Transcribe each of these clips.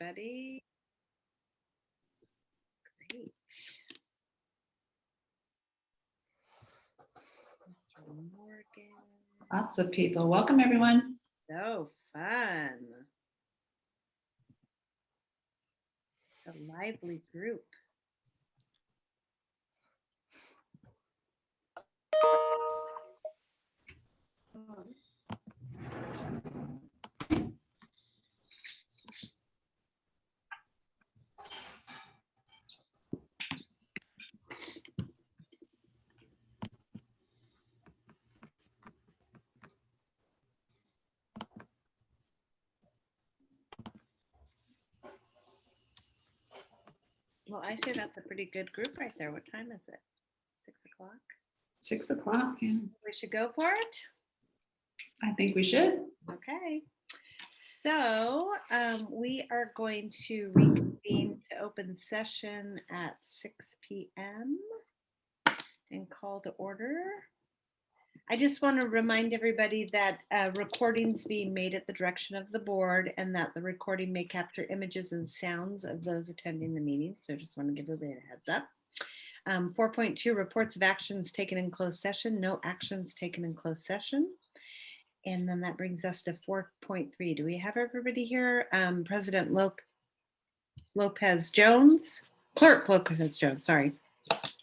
everybody. Great. Mr. Morgan. Lots of people. Welcome, everyone. So fun. It's a lively group. Well, I say that's a pretty good group right there. What time is it? 6 o'clock? 6 o'clock. Yeah, We should go for it. I think we should. Okay. So we are going to reconvene to open session at 6 p.m. and call to order. I just want to remind everybody that recordings being made at the direction of the board and that the recording may capture images and sounds of those attending the meeting. So just want to give everybody a heads up. 4.2, reports of actions taken in closed session. No actions taken in closed session. And then that brings us to 4.3. Do we have everybody here? President Lopez Jones, Clerk Lopez Jones, sorry.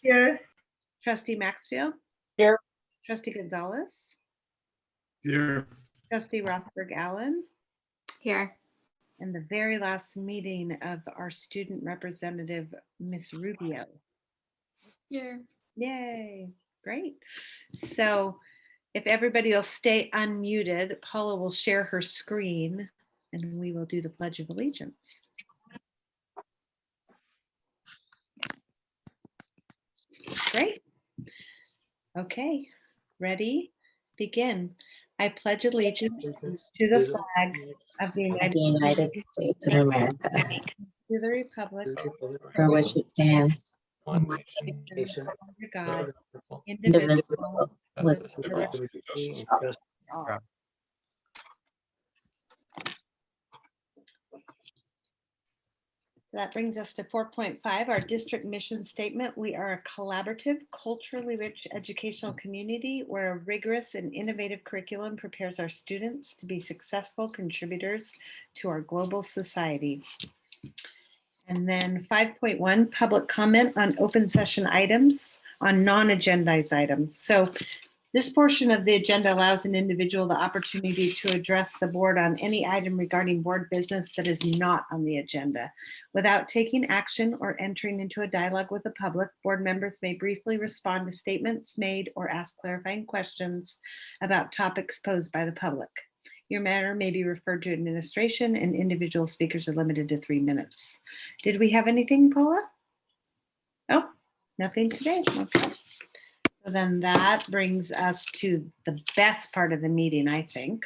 Here. Trustee Maxfield. Here. Trustee Gonzalez. Here. Trustee Rothberg Allen. Here. And the very last meeting of our student representative, Miss Rubio. Here. Yay, great. So if everybody will stay unmuted, Paula will share her screen and we will do the Pledge of Allegiance. Great. Okay, ready? Begin. I pledge allegiance to the flag of the United States of America, to the republic for which it stands, One nation, under God, indivisible, with liberty and justice. So that brings us to 4.5, our district mission statement. We are a collaborative, culturally rich educational community where a rigorous and innovative curriculum prepares our students to be successful contributors to our global society. And then 5.1, public comment on open session items, on non-agendized items. So this portion of the agenda allows an individual the opportunity to address the board on any item regarding board business that is not on the agenda. Without taking action or entering into a dialogue with the public, board members may briefly respond to statements made or ask clarifying questions about topics posed by the public. Your matter may be referred to administration and individual speakers are limited to 3 minutes. Did we have anything, Paula? Oh, nothing today. Okay. So then that brings us to the best part of the meeting, I think,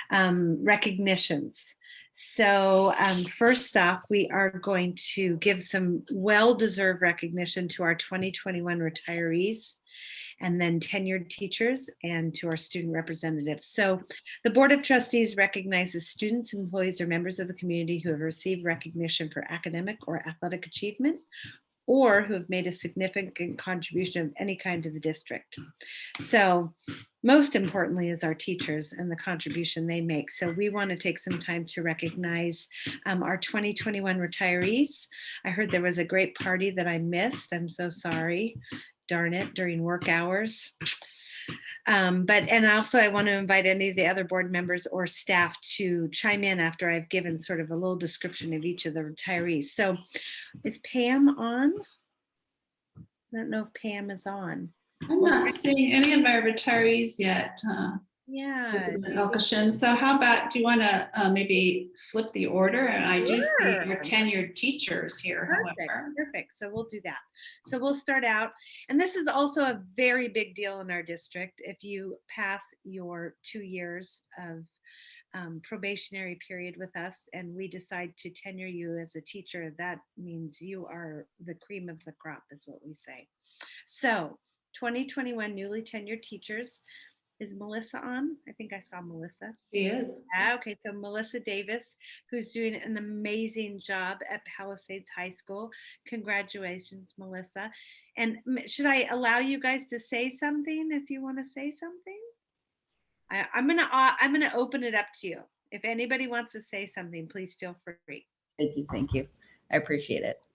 recognitions. So first off, we are going to give some well-deserved recognition to our 2021 retirees and then tenured teachers and to our student representatives. So the Board of Trustees recognizes students, employees, or members of the community who have received recognition for academic or athletic achievement or who have made a significant contribution of any kind to the district. So most importantly is our teachers and the contribution they make. So we want to take some time to recognize our 2021 retirees. I heard there was a great party that I missed. I'm so sorry. Darn it, during work hours. And also I want to invite any of the other board members or staff to chime in after I've given sort of a little description of each of the retirees. So is Pam on? I don't know if Pam is on. I'm not seeing any of my retirees yet, Yeah. President Elkishin. So how about, do you want to maybe flip the order? And I do see Sure. your tenured teachers here, Perfect, however. perfect. So we'll do that. So we'll start out. And this is also a very big deal in our district. If you pass your 2 years of probationary period with us and we decide to tenure you as a teacher, that means you are the cream of the crop is what we say. So 2021 newly tenured teachers, Is Melissa on? I think I saw Melissa. She is. Okay, so Melissa Davis, who's doing an amazing job at Palisades High School. Congratulations, Melissa. And should I allow you guys to say something if you want to say something? I'm gonna open it up to you. If anybody wants to say something, please feel free. Thank you. Thank you. I appreciate it.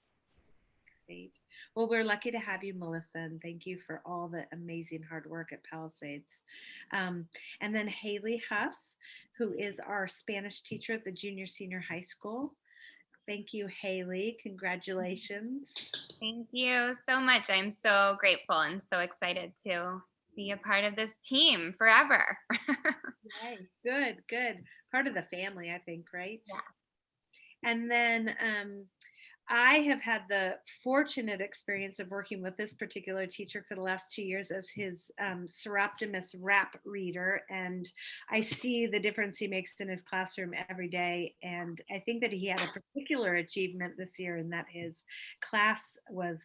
Great. Well, we're lucky to have you, Melissa, and thank you for all the amazing hard work at Palisades. And then Haley Huff, who is our Spanish teacher at the junior senior high school. Thank you, Haley. Congratulations. Thank you so much. I'm so grateful and so excited to be a part of this team forever. Yay. Good, good. Part of the family, I think, right? Yeah. And then I have had the fortunate experience of working with this particular teacher for the last 2 years as his Seroptimus rap reader. And I see the difference he makes in his classroom every day. And I think that he had a particular achievement this year in that his class was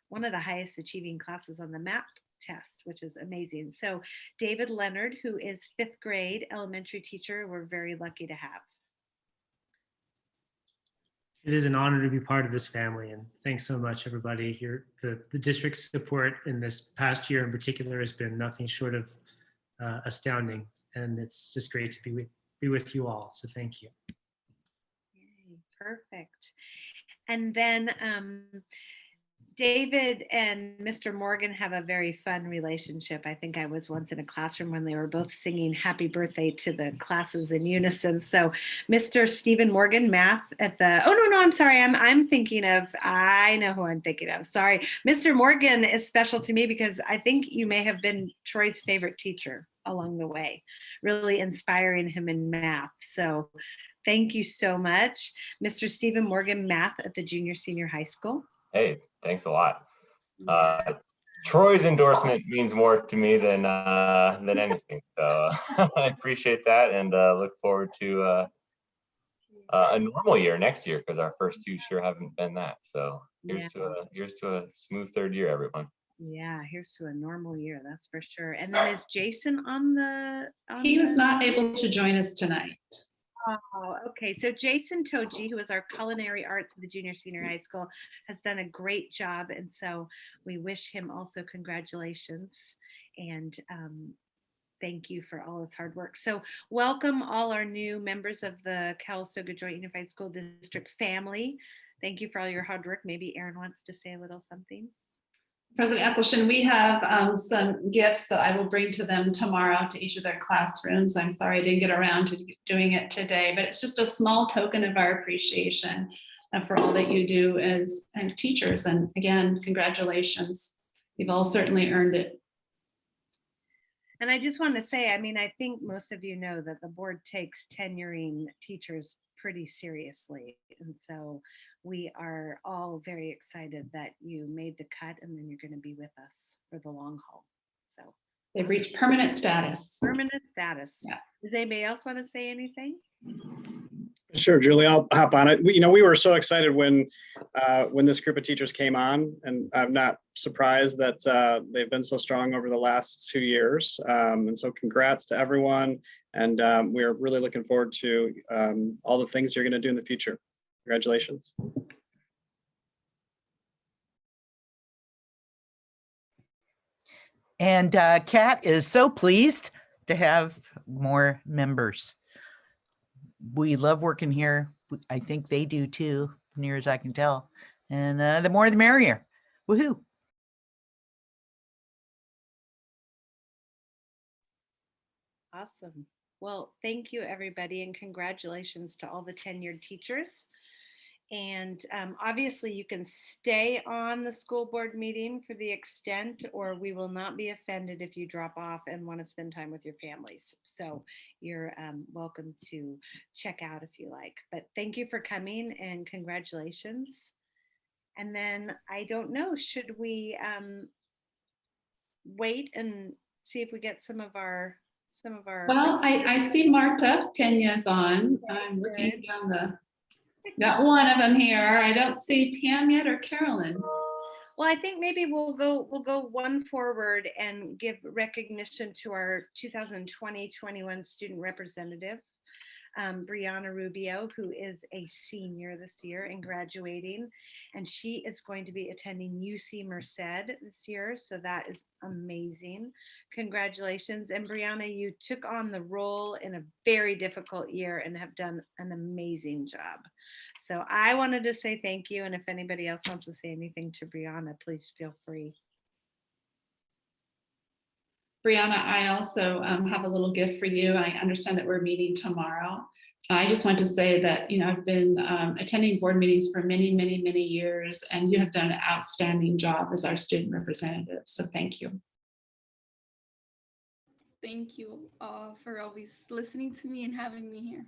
one of the highest achieving classes on the MAP test, which is amazing. So David Leonard, who is 5th grade elementary teacher, we're very lucky to have. It is an honor to be part of this family, and thanks so much, everybody. The district's support in this past year in particular has been nothing short of astounding, and it's just great to be with you all. So thank you. Yay, perfect. And then David and Mr. Morgan have a very fun relationship. I think I was once in a classroom when they were both singing happy birthday to the classes in unison. So Mr. Stephen Morgan, math at the, oh, no, I'm sorry. I'm thinking of, I know who I'm thinking of. Sorry. Mr. Morgan is special to me because I think you may have been Troy's favorite teacher along the way, really inspiring him in math. So thank you so much. Mr. Stephen Morgan, math at the junior senior high school. Hey, thanks a lot. Troy's endorsement means more to me than anything. So I appreciate that and look forward to a normal year next year because our first two sure haven't been that. So here's to a smooth third year, everyone. Yeah, here's to a normal year, that's for sure. And then is Jason on the? He was not able to join us tonight. Oh, okay. So Jason Toji, who is our culinary arts at the junior senior high school, has done a great job. And so we wish him also congratulations and thank you for all his hard work. So welcome all our new members of the Calistoga Joint Unified School District family. Thank you for all your hard work. Maybe Erin wants to say a little something. President Ethelson, we have some gifts that I will bring to them tomorrow to each of their classrooms. I'm sorry I didn't get around to doing it today, but it's just a small token of our appreciation for all that you do as teachers. And again, congratulations. You've all certainly earned it. And I just want to say, I mean, I think most of you know that the board takes tenuring teachers pretty seriously. And so we are all very excited that you made the cut and then you're going to be with us for the long haul. So they've reached permanent status. Permanent status. Yeah. Does anybody else want to say anything? Sure, Julie, I'll hop on it. We were so excited when this group of teachers came on, and I'm not surprised that they've been so strong over the last 2 years. And so congrats to everyone. And we're really looking forward to all the things you're going to do in the future. Congratulations. And Kat is so pleased to have more members. We love working here. I think they do too, near as I can tell. And the more the merrier. Woohoo. Awesome. Well, thank you, everybody, and congratulations to all the tenured teachers. And obviously, you can stay on the school board meeting for the extent, or we will not be offended if you drop off and want to spend time with your families. So you're welcome to check out if you like. But thank you for coming and congratulations. And then I don't know, should we wait and see if we get some of our Well, I see Marta Pena's on. I'm looking down got one of them here. I don't see Pam yet or Carolyn. Well, I think maybe we'll go one forward and give recognition to our 2020-21 student representative, Brianna Rubio, who is a senior this year and graduating, and she is going to be attending UC Merced this year. So that is amazing. Congratulations. And Brianna, you took on the role in a very difficult year and have done an amazing job. So I wanted to say thank you. And if anybody else wants to say anything to Brianna, please feel free. Brianna, I also have a little gift for you. I understand that we're meeting tomorrow. I just want to say that, I've been attending board meetings for many, many, many years, and you have done an outstanding job as our student representative. So thank you. Thank you for always listening to me and having me here.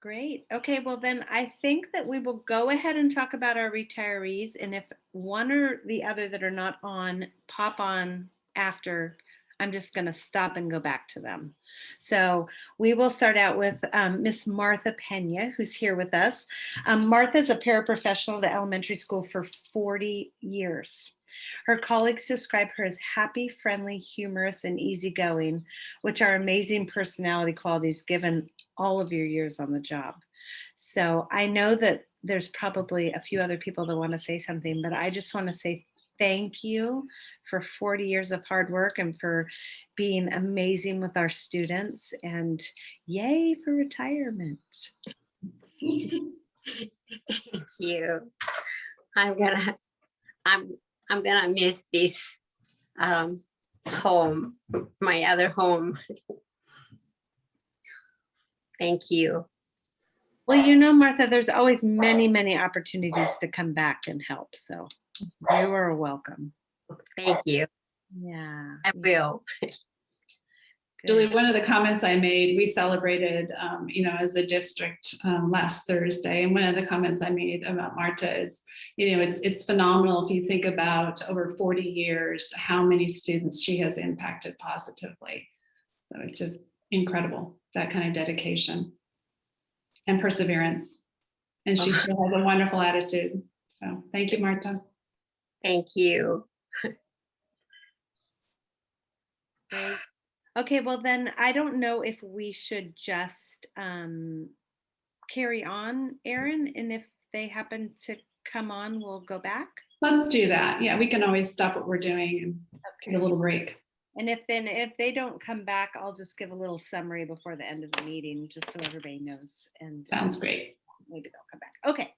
Great. Okay, well then I think that we will go ahead and talk about our retirees. And if one or the other that are not on, pop on after, I'm just going to stop and go back to them. So we will start out with Miss Martha Pena, who's here with us. Martha is a paraprofessional at the elementary school for 40 years. Her colleagues describe her as happy, friendly, humorous, and easygoing, which are amazing personality qualities given all of your years on the job. So I know that there's probably a few other people that want to say something, but I just want to say thank you for 40 years of hard work and for being amazing with our students, and yay for retirement. Thank you. I'm gonna miss this home, my other home. Thank you. Well, Martha, there's always many, many opportunities to come back and help. So you are welcome. Thank you. Yeah. I will. Julie, one of the comments I made, we celebrated, as a district last Thursday. And one of the comments I made about Marta is, it's phenomenal if you think about over 40 years, how many students she has impacted positively. So it's just incredible, that kind of dedication and perseverance. And she still has a wonderful attitude. So thank you, Marta. Thank you. Great. Okay, well then I don't know if we should just carry on, Erin, and if they happen to come on, we'll go back. Let's do that. Yeah, we can always stop what we're doing and take a little break. And if they don't come back, I'll just give a little summary before the end of the meeting, just so everybody knows. And sounds great. Maybe they'll come back. Okay.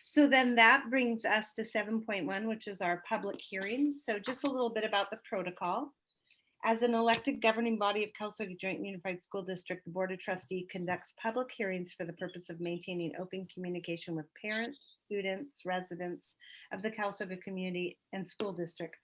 So then that brings us to 7.1, which is our public hearings. So just a little bit about the protocol. As an elected governing body of Calistoga Joint Unified School District, the Board of Trustees conducts public hearings for the purpose of maintaining open communication with parents, students, residents of the Calistoga community and school district.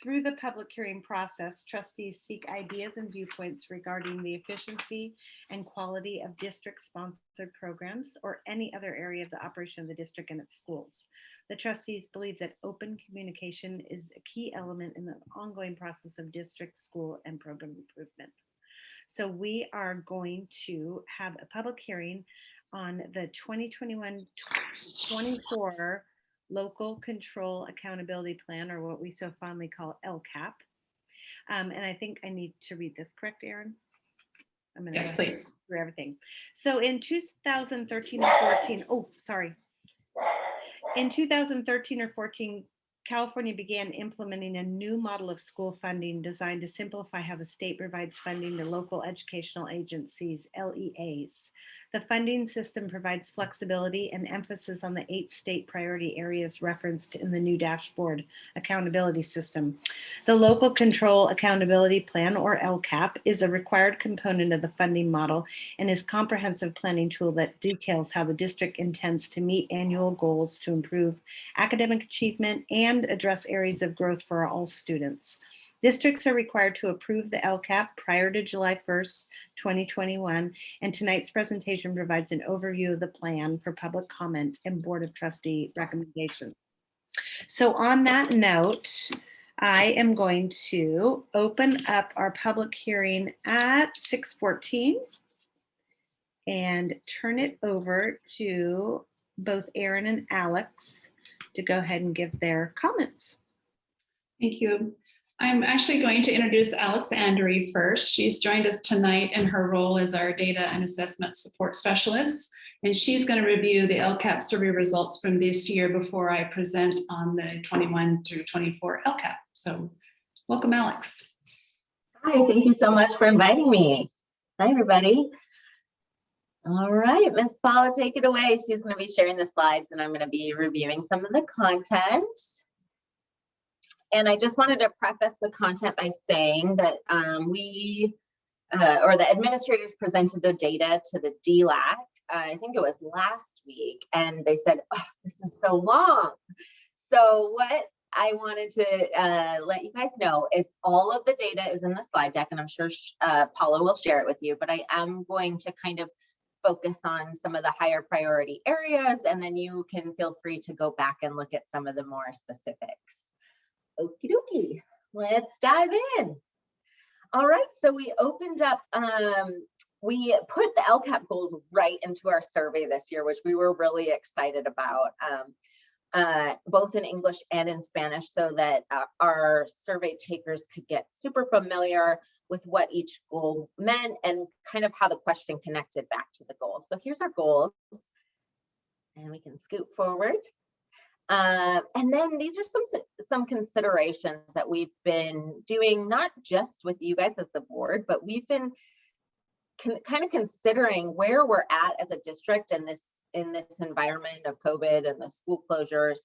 Through the public hearing process, trustees seek ideas and viewpoints regarding the efficiency and quality of district-sponsored programs or any other area of the operation of the district and its schools. The trustees believe that open communication is a key element in the ongoing process of district, school, and program improvement. So we are going to have a public hearing on the 2021-24 Local Control Accountability Plan, or what we so fondly call LCAP. And I think I need to read this, correct, Erin? I'm going to yes, please. Through everything. So in 2013 or 14, in 2013 or 14, California began implementing a new model of school funding designed to simplify how the state provides funding to local educational agencies, LEAs. The funding system provides flexibility and emphasis on the 8 state priority areas referenced in the new dashboard accountability system. The Local Control Accountability Plan, or LCAP, is a required component of the funding model and is a comprehensive planning tool that details how the district intends to meet annual goals to improve academic achievement and address areas of growth for all students. Districts are required to approve the LCAP prior to July 1st, 2021, and tonight's presentation provides an overview of the plan for public comment and Board of Trustee recommendations. So on that note, I am going to open up our public hearing at 6:14 and turn it over to both Aaron and Alex to go ahead and give their comments. Thank you. I'm actually going to introduce Alex Andery first. She's joined us tonight in her role as our data and assessment support specialist. And she's going to review the LCAP survey results from this year before I present on the 21 through 24 LCAP. So welcome, Alex. Hi, thank you so much for inviting me. Hi, everybody. All right, Ms. Paula, take it away. She's going to be sharing the slides and I'm going to be reviewing some of the content. And I just wanted to preface the content by saying that the administrators presented the data to the DLAC, I think it was last week, and they said, oh, this is so long. So what I wanted to let you guys know is all of the data is in the slide deck, and I'm sure Paula will share it with you, but I am going to kind of focus on some of the higher priority areas, and then you can feel free to go back and look at some of the more specifics. Okie dokie, let's dive in. All right, so we opened up, we put the LCAP goals right into our survey this year, which we were really excited about, both in English and in Spanish, so that our survey takers could get super familiar with what each goal meant and kind of how the question connected back to the goal. So here's our goals, and we can scoot forward. And then these are some considerations that we've been doing, not just with you guys as the board, but we've been kind of considering where we're at as a district in this environment of COVID and the school closures.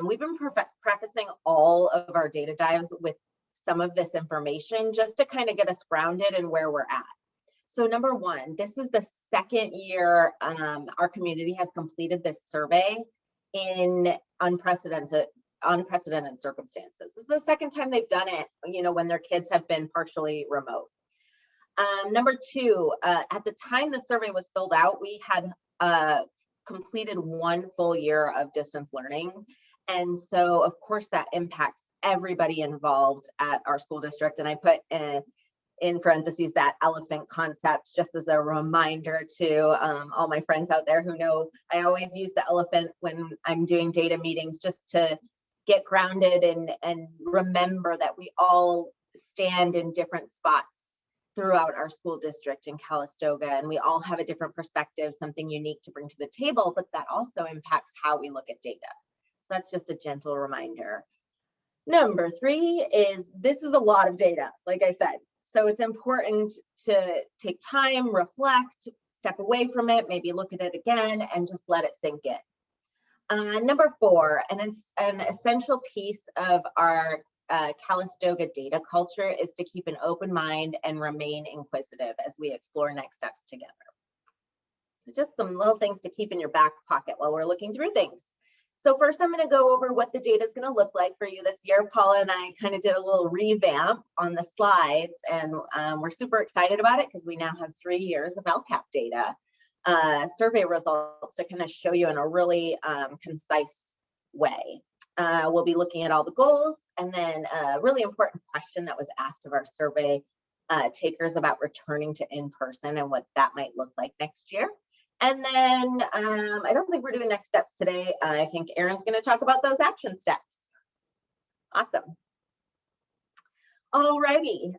We've been prefacing all of our data dives with some of this information just to kind of get us grounded in where we're at. So number one, this is the second year our community has completed this survey in unprecedented circumstances. This is the second time they've done it, when their kids have been partially remote. Number two, at the time the survey was filled out, we had completed 1 full year of distance learning. And so of course that impacts everybody involved at our school district. And I put in parentheses that elephant concept just as a reminder to all my friends out there who know I always use the elephant when I'm doing data meetings, just to get grounded and remember that we all stand in different spots throughout our school district in Calistoga, and we all have a different perspective, something unique to bring to the table, but that also impacts how we look at data. So that's just a gentle reminder. Number three is, this is a lot of data, like I said. So it's important to take time, reflect, step away from it, maybe look at it again, and just let it sink in. Number four, and it's an essential piece of our Calistoga data culture, is to keep an open mind and remain inquisitive as we explore next steps together. So just some little things to keep in your back pocket while we're looking through things. So first, I'm going to go over what the data is going to look like for you this year. Paula and I kind of did a little revamp on the slides, and we're super excited about it because we now have 3 years of LCAP data survey results to kind of show you in a really concise way. We'll be looking at all the goals, and then a really important question that was asked of our survey takers about returning to in-person and what that might look like next year. And then I don't think we're doing next steps today. I think Aaron's going to talk about those action steps. Awesome. Alrighty,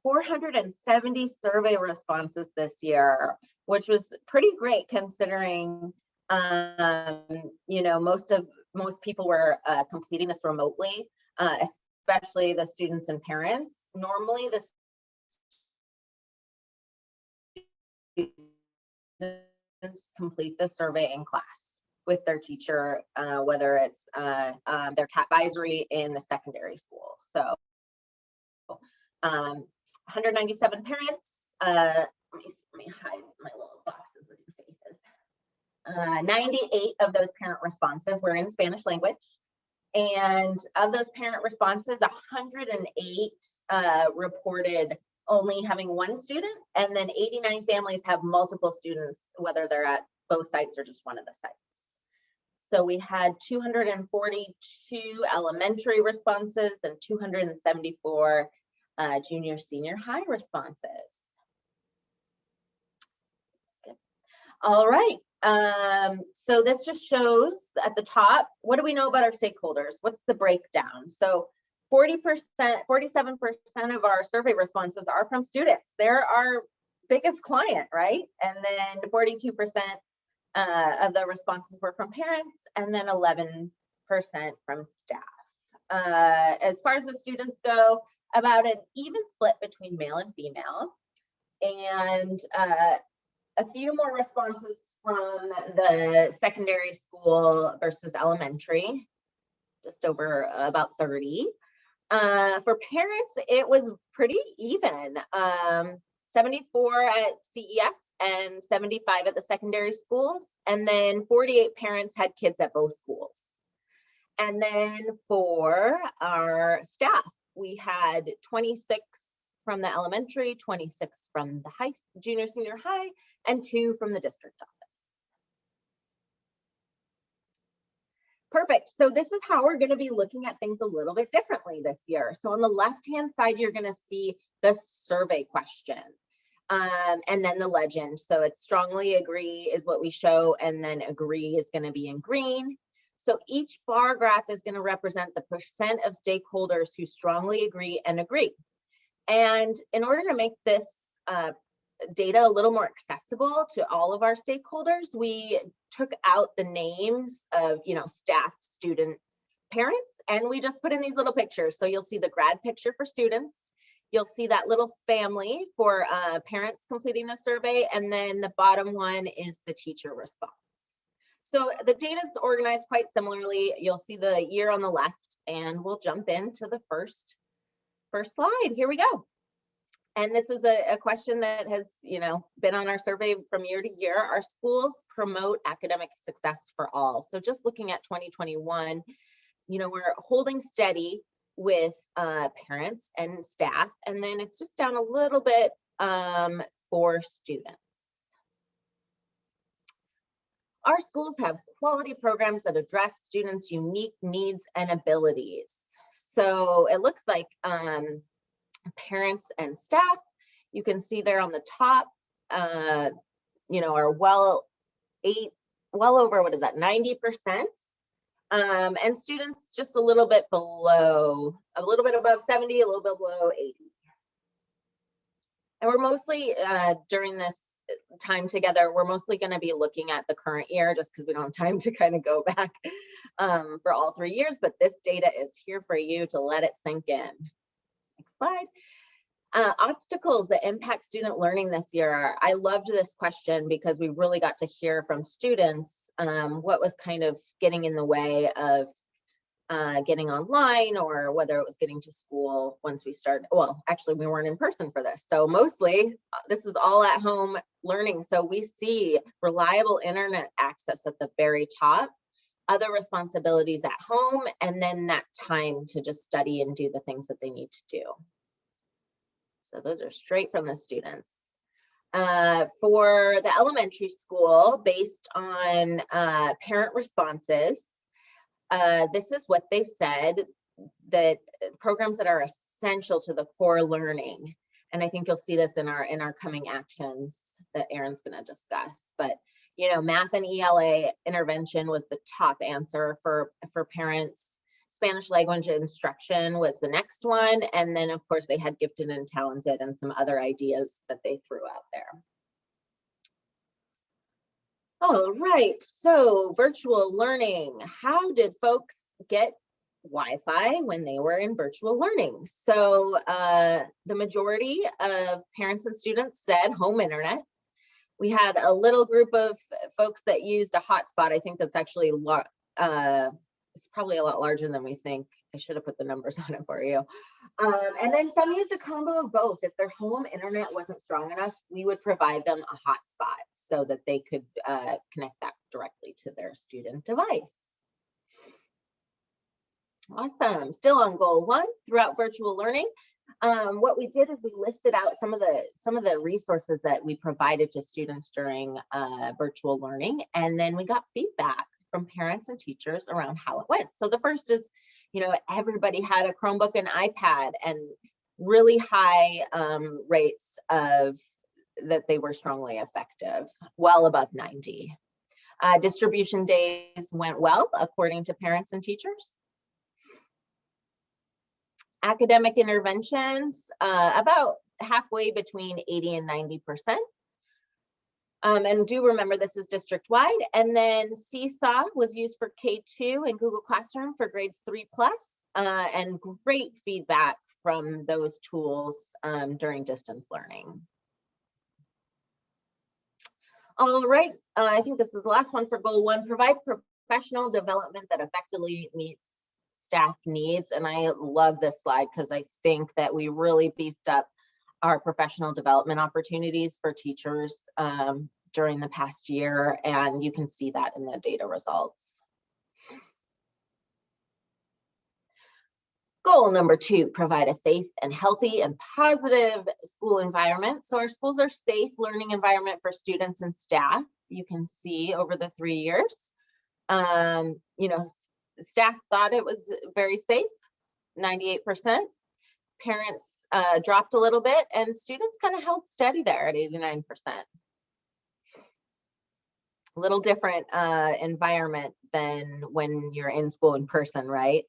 470 survey responses this year, which was pretty great considering, most people were completing this remotely, especially the students and parents. Normally, the complete the survey in class with their teacher, whether it's their CAT advisory in the secondary school. So 197 parents, let me hide my little boxes with your faces. 98 of those parent responses were in Spanish language. And of those parent responses, 108 reported only having 1 student, and then 89 families have multiple students, whether they're at both sites or just one of the sites. So we had 242 elementary responses and 274 junior, senior high responses. All right, So this just shows at the top, what do we know about our stakeholders? What's the breakdown? So 40%, 47% of our survey responses are from students. They're our biggest client, right? And then 42% of the responses were from parents, and then 11% from staff. As far as the students go, about an even split between male and female, and a few more responses from the secondary school versus elementary, just over about 30. For parents, it was pretty even. 74 at CES and 75 at the secondary schools. And then 48 parents had kids at both schools. And then for our staff, we had 26 from the elementary, 26 from the junior, senior high, and 2 from the district office. Perfect. So this is how we're going to be looking at things a little bit differently this year. So on the left-hand side, you're going to see the survey question and then the legend. So it's strongly agree is what we show, and then agree is going to be in green. So each bar graph is going to represent the percent of stakeholders who strongly agree and agree. And in order to make this data a little more accessible to all of our stakeholders, we took out the names of, staff, student, parents, and we just put in these little pictures. So you'll see the grad picture for students. You'll see that little family for parents completing the survey. And then the bottom one is the teacher response. So the data is organized quite similarly. You'll see the year on the left, and we'll jump into the first slide. Here we go. And this is a question that has, been on our survey from year to year. Our schools promote academic success for all. So just looking at 2021, we're holding steady with parents and staff, and then it's just down a little bit for students. Our schools have quality programs that address students' unique needs and abilities. So it looks like parents and staff, you can see there on the top, are well over, 90%. And students just a little bit below, a little bit above 70, a little bit below 80. And we're mostly, during this time together, we're mostly going to be looking at the current year just because we don't have time to kind of go back for all 3 years, but this data is here for you to let it sink in. Next slide. Obstacles that impact student learning this year. I loved this question because we really got to hear from students what was kind of getting in the way of getting online, or whether it was getting to school once we started. Well, actually, we weren't in person for this. So mostly this is all at home learning. So we see reliable internet access at the very top, other responsibilities at home, and then that time to just study and do the things that they need to do. So those are straight from the students. For the elementary school, based on parent responses, this is what they said, that programs that are essential to the core learning. And I think you'll see this in our coming actions that Erin's going to discuss. But math and ELA intervention was the top answer for parents. Spanish language instruction was the next one. And then of course they had gifted and talented and some other ideas that they threw out there. All right, so virtual learning. How did folks get Wi-Fi when they were in virtual learning? So the majority of parents and students said home internet. We had a little group of folks that used a hotspot. I think that's actually it's probably a lot larger than we think. I should have put the numbers on it for you. And then some used a combo of both. If their home internet wasn't strong enough, we would provide them a hotspot so that they could connect that directly to their student device. Awesome. Still on goal 1, throughout virtual learning. What we did is we listed out some of the resources that we provided to students during virtual learning, and then we got feedback from parents and teachers around how it went. So the first is, everybody had a Chromebook and iPad, and really high rates of that they were strongly effective, well above 90. Distribution days went well, according to parents and teachers. Academic interventions, about halfway between 80 and 90%. And do remember this is district-wide. And then Seesaw was used for K2 and Google Classroom for grades 3+, and great feedback from those tools during distance learning. All right, I think this is the last one for goal 1, provide professional development that effectively meets staff needs. And I love this slide because I think that we really beefed up our professional development opportunities for teachers during the past year, and you can see that in the data results. Goal number 2, provide a safe and healthy and positive school environment. So our schools are safe learning environment for students and staff. You can see over the 3 years, you know, staff thought it was very safe, 98%. Parents dropped a little bit, and students kind of held steady there at 89%. A little different environment than when you're in school in person, right?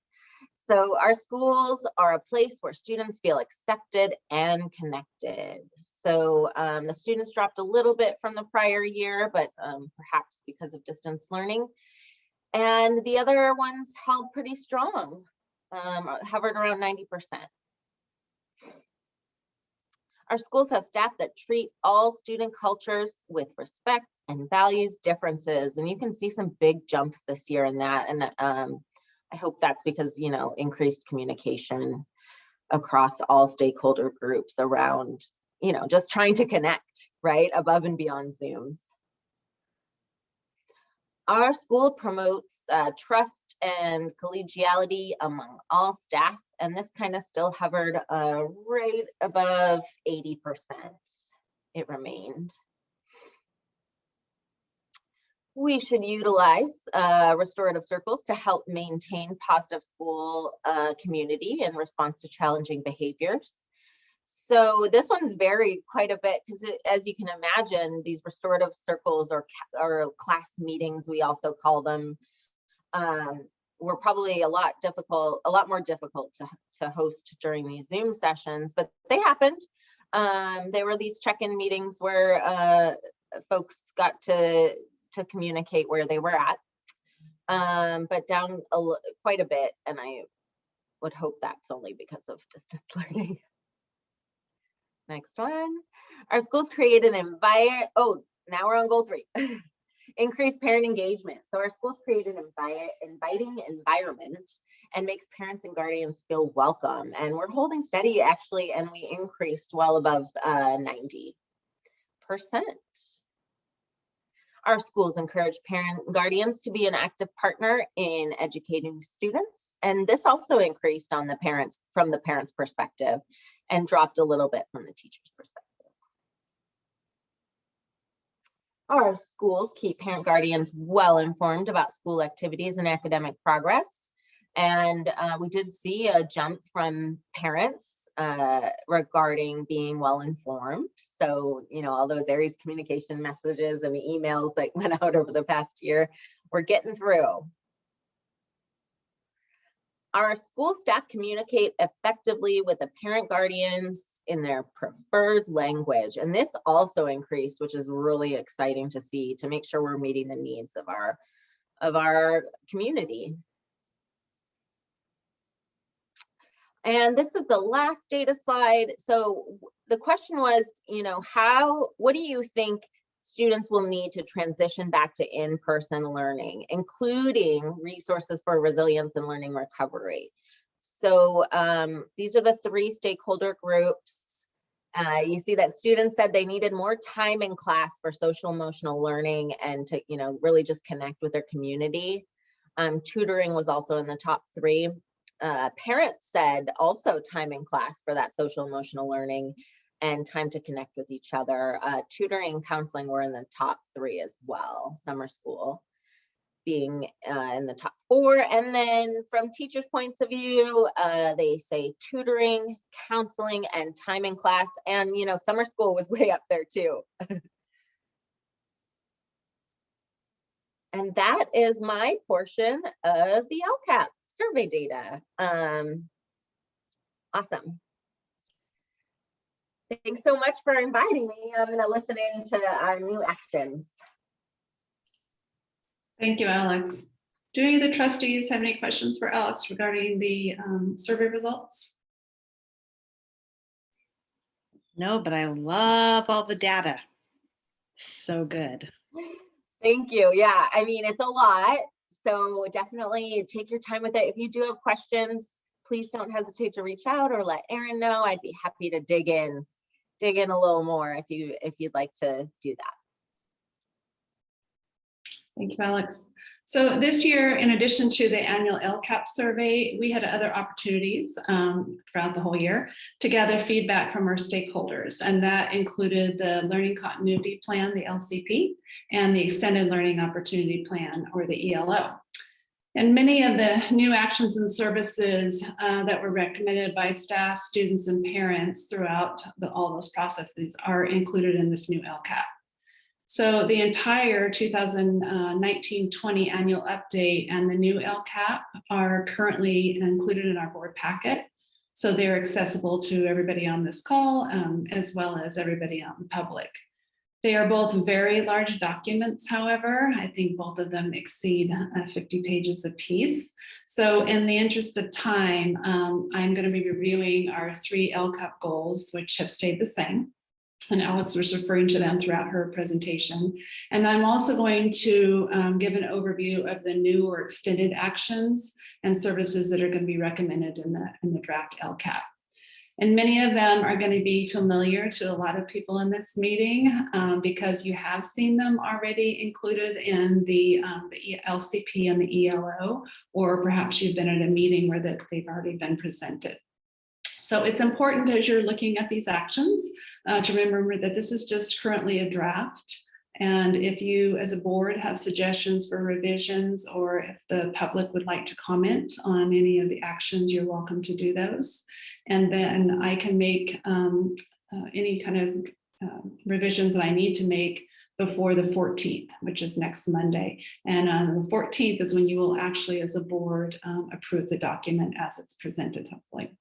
So our schools are a place where students feel accepted and connected. So the students dropped a little bit from the prior year, but perhaps because of distance learning. And the other ones held pretty strong, hovered around 90%. Our schools have staff that treat all student cultures with respect and values differences. And you can see some big jumps this year in that. And I hope that's because, you know, increased communication across all stakeholder groups around, you know, just trying to connect, right, above and beyond Zooms. Our school promotes trust and collegiality among all staff, and this kind of still hovered right above 80%. It remained. We should utilize restorative circles to help maintain positive school community in response to challenging behaviors. So this one's varied quite a bit because, as you can imagine, these restorative circles or class meetings, we also call them, were probably a lot more difficult to host during these Zoom sessions, but they happened. There were these check-in meetings where folks got to communicate where they were at, but down quite a bit, and I would hope that's only because of distance learning. Next one. Our schools create an environment. Oh, now we're on goal 3. Increase parent engagement. So our schools create an inviting environment and makes parents and guardians feel welcome. And we're holding steady actually, and we increased well above 90%. Our schools encourage parent and guardians to be an active partner in educating students. And this also increased on the parents, from the parents' perspective, and dropped a little bit from the teacher's perspective. Our schools keep parent guardians well informed about school activities and academic progress. And we did see a jump from parents regarding being well informed. So, you know, all those Aries communication messages and the emails that went out over the past year, we're getting through. Our school staff communicate effectively with the parent guardians in their preferred language. And this also increased, which is really exciting to see, to make sure we're meeting the needs of our community. And this is the last data slide. So the question was, you know, what do you think students will need to transition back to in-person learning, including resources for resilience and learning recovery? So these are the 3 stakeholder groups. You see that students said they needed more time in class for social emotional learning and to, you know, really just connect with their community. Tutoring was also in the top 3. Parents said also time in class for that social emotional learning and time to connect with each other. Tutoring and counseling were in the top 3 as well. Summer school being in the top 4. And then from teachers' points of view, they say tutoring, counseling, and time in class. And, you know, summer school was way up there too. And that is my portion of the LCAP survey data. Awesome. Thanks so much for inviting me. I'm going to listen in to our new actions. Thank you, Alex. Do any of the trustees have any questions for Alex regarding the survey results? No, but I love all the data. So good. Thank you. Yeah, I mean, it's a lot. So definitely take your time with it. If you do have questions, please don't hesitate to reach out or let Erin know. I'd be happy to dig in a little more if you'd like to do that. Thank you, Alex. So this year, in addition to the annual LCAP survey, we had other opportunities throughout the whole year to gather feedback from our stakeholders. And that included the Learning Continuity Plan, the LCP, and the Extended Learning Opportunity Plan, or the ELO. And many of the new actions and services that were recommended by staff, students, and parents throughout all those processes are included in this new LCAP. So the entire 2019-20 annual update and the new LCAP are currently included in our board packet. So they're accessible to everybody on this call, as well as everybody out in public. They are both very large documents, however. I think both of them exceed 50 pages apiece. So in the interest of time, I'm going to be reviewing our 3 LCAP goals, which have stayed the same. And Alex was referring to them throughout her presentation. And I'm also going to give an overview of the new or extended actions and services that are going to be recommended in the draft LCAP. And many of them are going to be familiar to a lot of people in this meeting because you have seen them already included in the LCP and the ELO, or perhaps you've been at a meeting where they've already been presented. So it's important as you're looking at these actions to remember that this is just currently a draft. And if you as a board have suggestions for revisions, or if the public would like to comment on any of the actions, you're welcome to do those. And then I can make any kind of revisions that I need to make before the 14th, which is next Monday. And on the 14th is when you will actually, as a board, approve the document as it's presented, hopefully.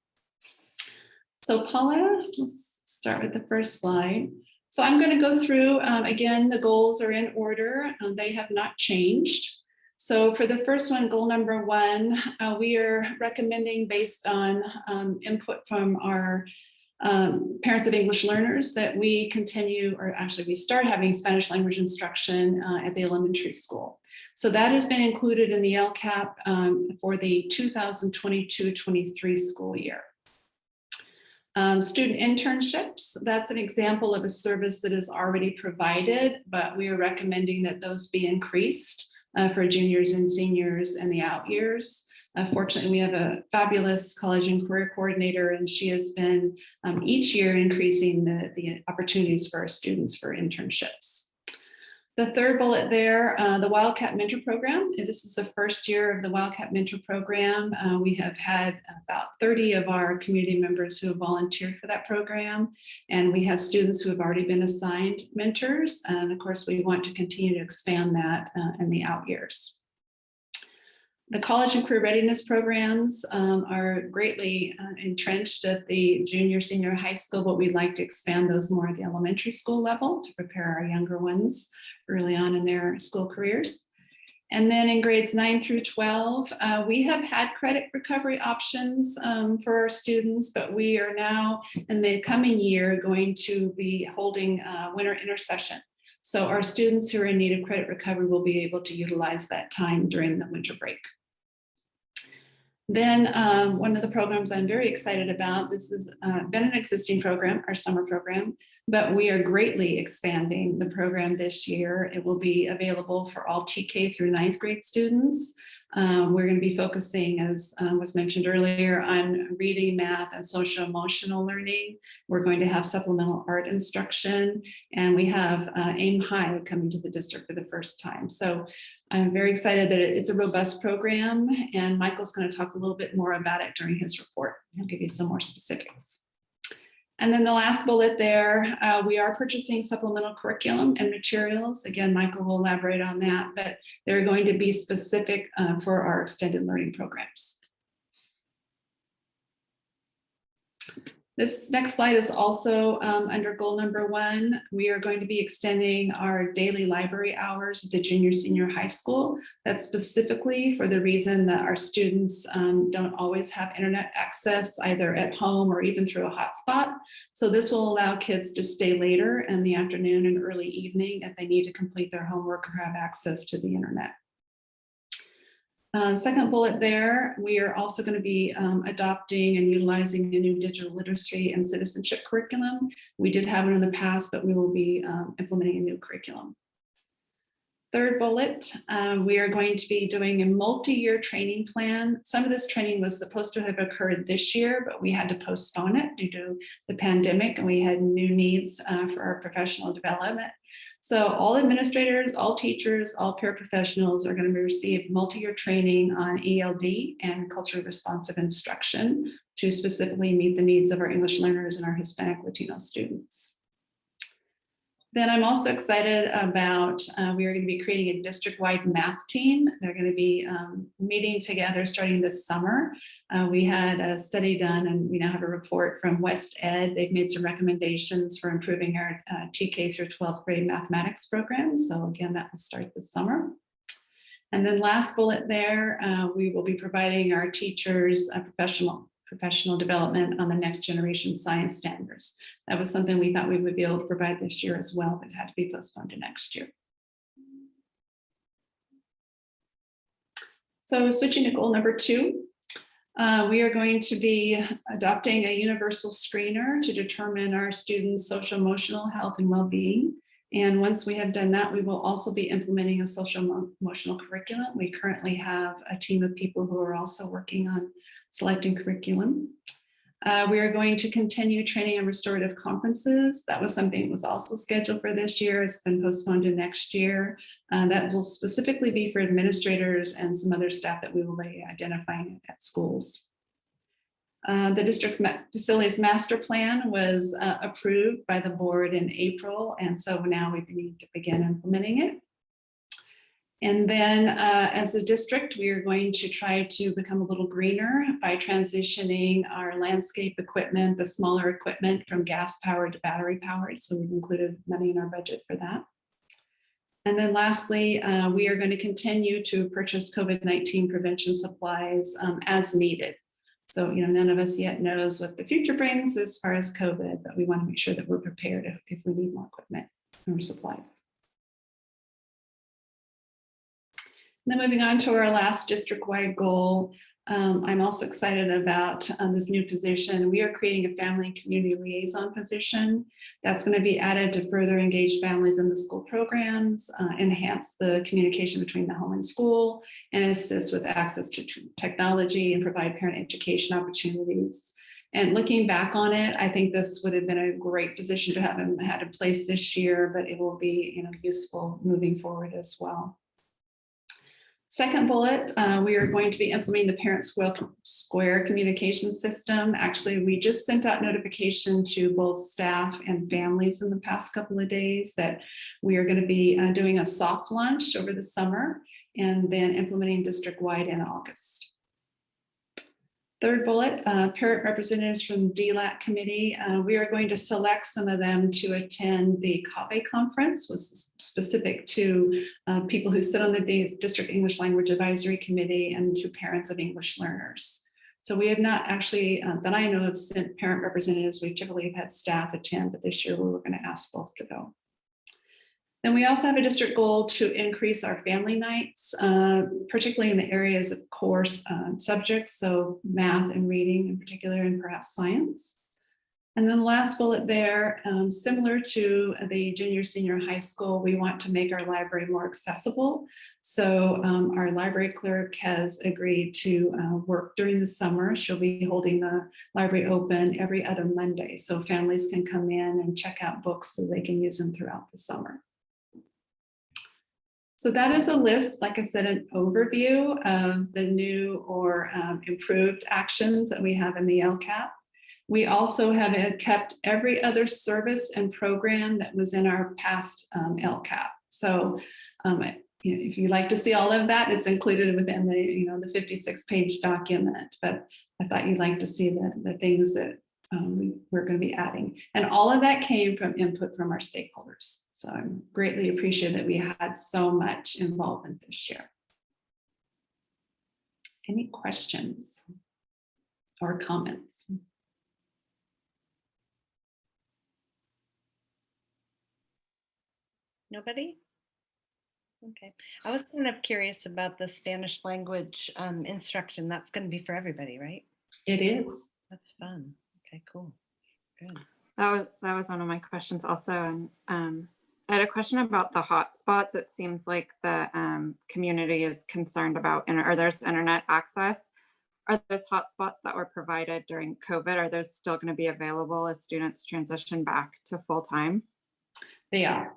So Paula, let's start with the first slide. So I'm going to go through, again, the goals are in order. They have not changed. So for the first one, goal number 1, we are recommending, based on input from our parents of English learners, that we continue, or actually we start having Spanish language instruction at the elementary school. So that has been included in the LCAP for the 2022-23 school year. Student internships, that's an example of a service that is already provided, but we are recommending that those be increased for juniors and seniors in the out years. Fortunately, we have a fabulous college and career coordinator, and she has been each year increasing the opportunities for our students for internships. The third bullet there, the Wildcat Mentor Program. This is the first year of the Wildcat Mentor Program. We have had about 30 of our community members who have volunteered for that program. And we have students who have already been assigned mentors. And of course, we want to continue to expand that in the out years. The college and career readiness programs are greatly entrenched at the junior, senior high school, but we'd like to expand those more at the elementary school level to prepare our younger ones early on in their school careers. And then in grades 9 through 12, we have had credit recovery options for our students, but we are now in the coming year going to be holding winter intersession. So our students who are in need of credit recovery will be able to utilize that time during the winter break. Then one of the programs I'm very excited about, this has been an existing program, our summer program, but we are greatly expanding the program this year. It will be available for all TK through 9th grade students. We're going to be focusing, as was mentioned earlier, on reading, math, and social emotional learning. We're going to have supplemental art instruction, and we have Aim High coming to the district for the first time. So I'm very excited that it's a robust program, and Michael's going to talk a little bit more about it during his report. He'll give you some more specifics. And then the last bullet there, we are purchasing supplemental curriculum and materials. Again, Michael will elaborate on that, but they're going to be specific for our extended learning programs. This next slide is also under goal number 1. We are going to be extending our daily library hours at the junior senior high school. That's specifically for the reason that our students don't always have internet access either at home or even through a hotspot. So this will allow kids to stay later in the afternoon and early evening if they need to complete their homework or have access to the internet. Second bullet there, we are also going to be adopting and utilizing a new digital literacy and citizenship curriculum. We did have it in the past, but we will be implementing a new curriculum. Third bullet, we are going to be doing a multi-year training plan. Some of this training was supposed to have occurred this year, but we had to postpone it due to the pandemic, and we had new needs for our professional development. So all administrators, all teachers, all paraprofessionals are going to receive multi-year training on ELD and culturally responsive instruction to specifically meet the needs of our English learners and our Hispanic Latino students. Then I'm also excited about, we are going to be creating a district-wide math team. They're going to be meeting together starting this summer. We had a study done and we now have a report from West Ed. They've made some recommendations for improving our TK through 12th grade mathematics program. So again, that will start this summer. And then last bullet there, we will be providing our teachers a professional development on the next generation science standards. That was something we thought we would be able to provide this year as well, but it had to be postponed to next year. So switching to goal number 2, we are going to be adopting a universal screener to determine our students' social emotional health and well-being. And once we have done that, we will also be implementing a social emotional curriculum. We currently have a team of people who are also working on selecting curriculum. We are going to continue training on restorative conferences. That was something that was also scheduled for this year. It's been postponed to next year. That will specifically be for administrators and some other staff that we will be identifying at schools. The district's facilities master plan was approved by the board in April, and so now we need to begin implementing it. And then as a district, we are going to try to become a little greener by transitioning our landscape equipment, the smaller equipment, from gas powered to battery powered. So we've included money in our budget for that. And then lastly, we are going to continue to purchase COVID-19 prevention supplies as needed. So, none of us yet knows what the future brings as far as COVID, but we want to make sure that we're prepared if we need more equipment or supplies. Then moving on to our last district-wide goal, I'm also excited about this new position. We are creating a family and community liaison position that's going to be added to further engage families in the school programs, enhance the communication between the home and school, and assist with access to technology and provide parent education opportunities. And looking back on it, I think this would have been a great position to have had in place this year, but it will be useful moving forward as well. Second bullet, we are going to be implementing the Parent Square communication system. Actually, we just sent out notification to both staff and families in the past couple of days that we are going to be doing a soft launch over the summer and then implementing district-wide in August. Third bullet, parent representatives from the DLAC committee. We are going to select some of them to attend the CAVE conference, was specific to people who sit on the District English Language Advisory Committee and to parents of English learners. So we have not actually, that I know of, sent parent representatives. We typically have had staff attend, but this year we were going to ask both to go. Then we also have a district goal to increase our family nights, particularly in the areas of course subjects, so math and reading in particular, and perhaps science. And then the last bullet there, similar to the junior senior high school, we want to make our library more accessible. So our library clerk has agreed to work during the summer. She'll be holding the library open every other Monday, so families can come in and check out books so they can use them throughout the summer. So that is a list, like I said, an overview of the new or improved actions that we have in the LCAP. We also have kept every other service and program that was in our past LCAP. So if you'd like to see all of that, it's included within the, the 56-page document. But I thought you'd like to see the things that we're going to be adding. And all of that came from input from our stakeholders. So I greatly appreciate that we had so much involvement this year. Any questions or comments? Nobody? Okay. I was kind of curious about the Spanish language instruction. That's going to be for everybody, right? It is. That's fun. Okay, cool. Good. That was one of my questions also. And I had a question about the hotspots. It seems like the community is concerned about, or there's internet access. Are those hotspots that were provided during COVID, are those still going to be available as students transition back to full time? They are.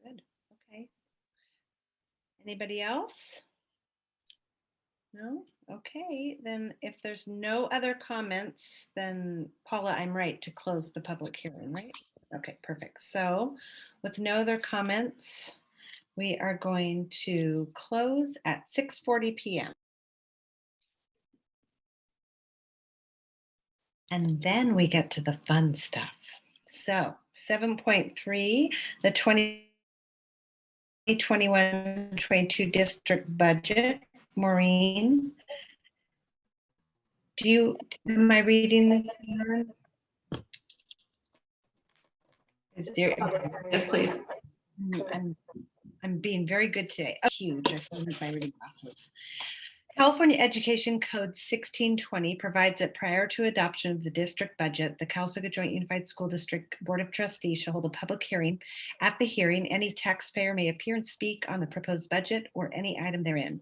Good. Okay. Anybody else? No? Okay, then if there's no other comments, then Paula, I'm right to close the public hearing, right? Okay, perfect. So with no other comments, we are going to close at 6:40 p.m. And then we get to the fun stuff. So 7.3, the 2021-22 district budget. Maureen, am I reading this? Yes, please. I'm being very good today. Oh, huge. I still need my reading glasses. California Education Code 1620 provides that prior to adoption of the district budget, the Calistoga Joint Unified School District Board of Trustees shall hold a public hearing. At the hearing, any taxpayer may appear and speak on the proposed budget or any item therein.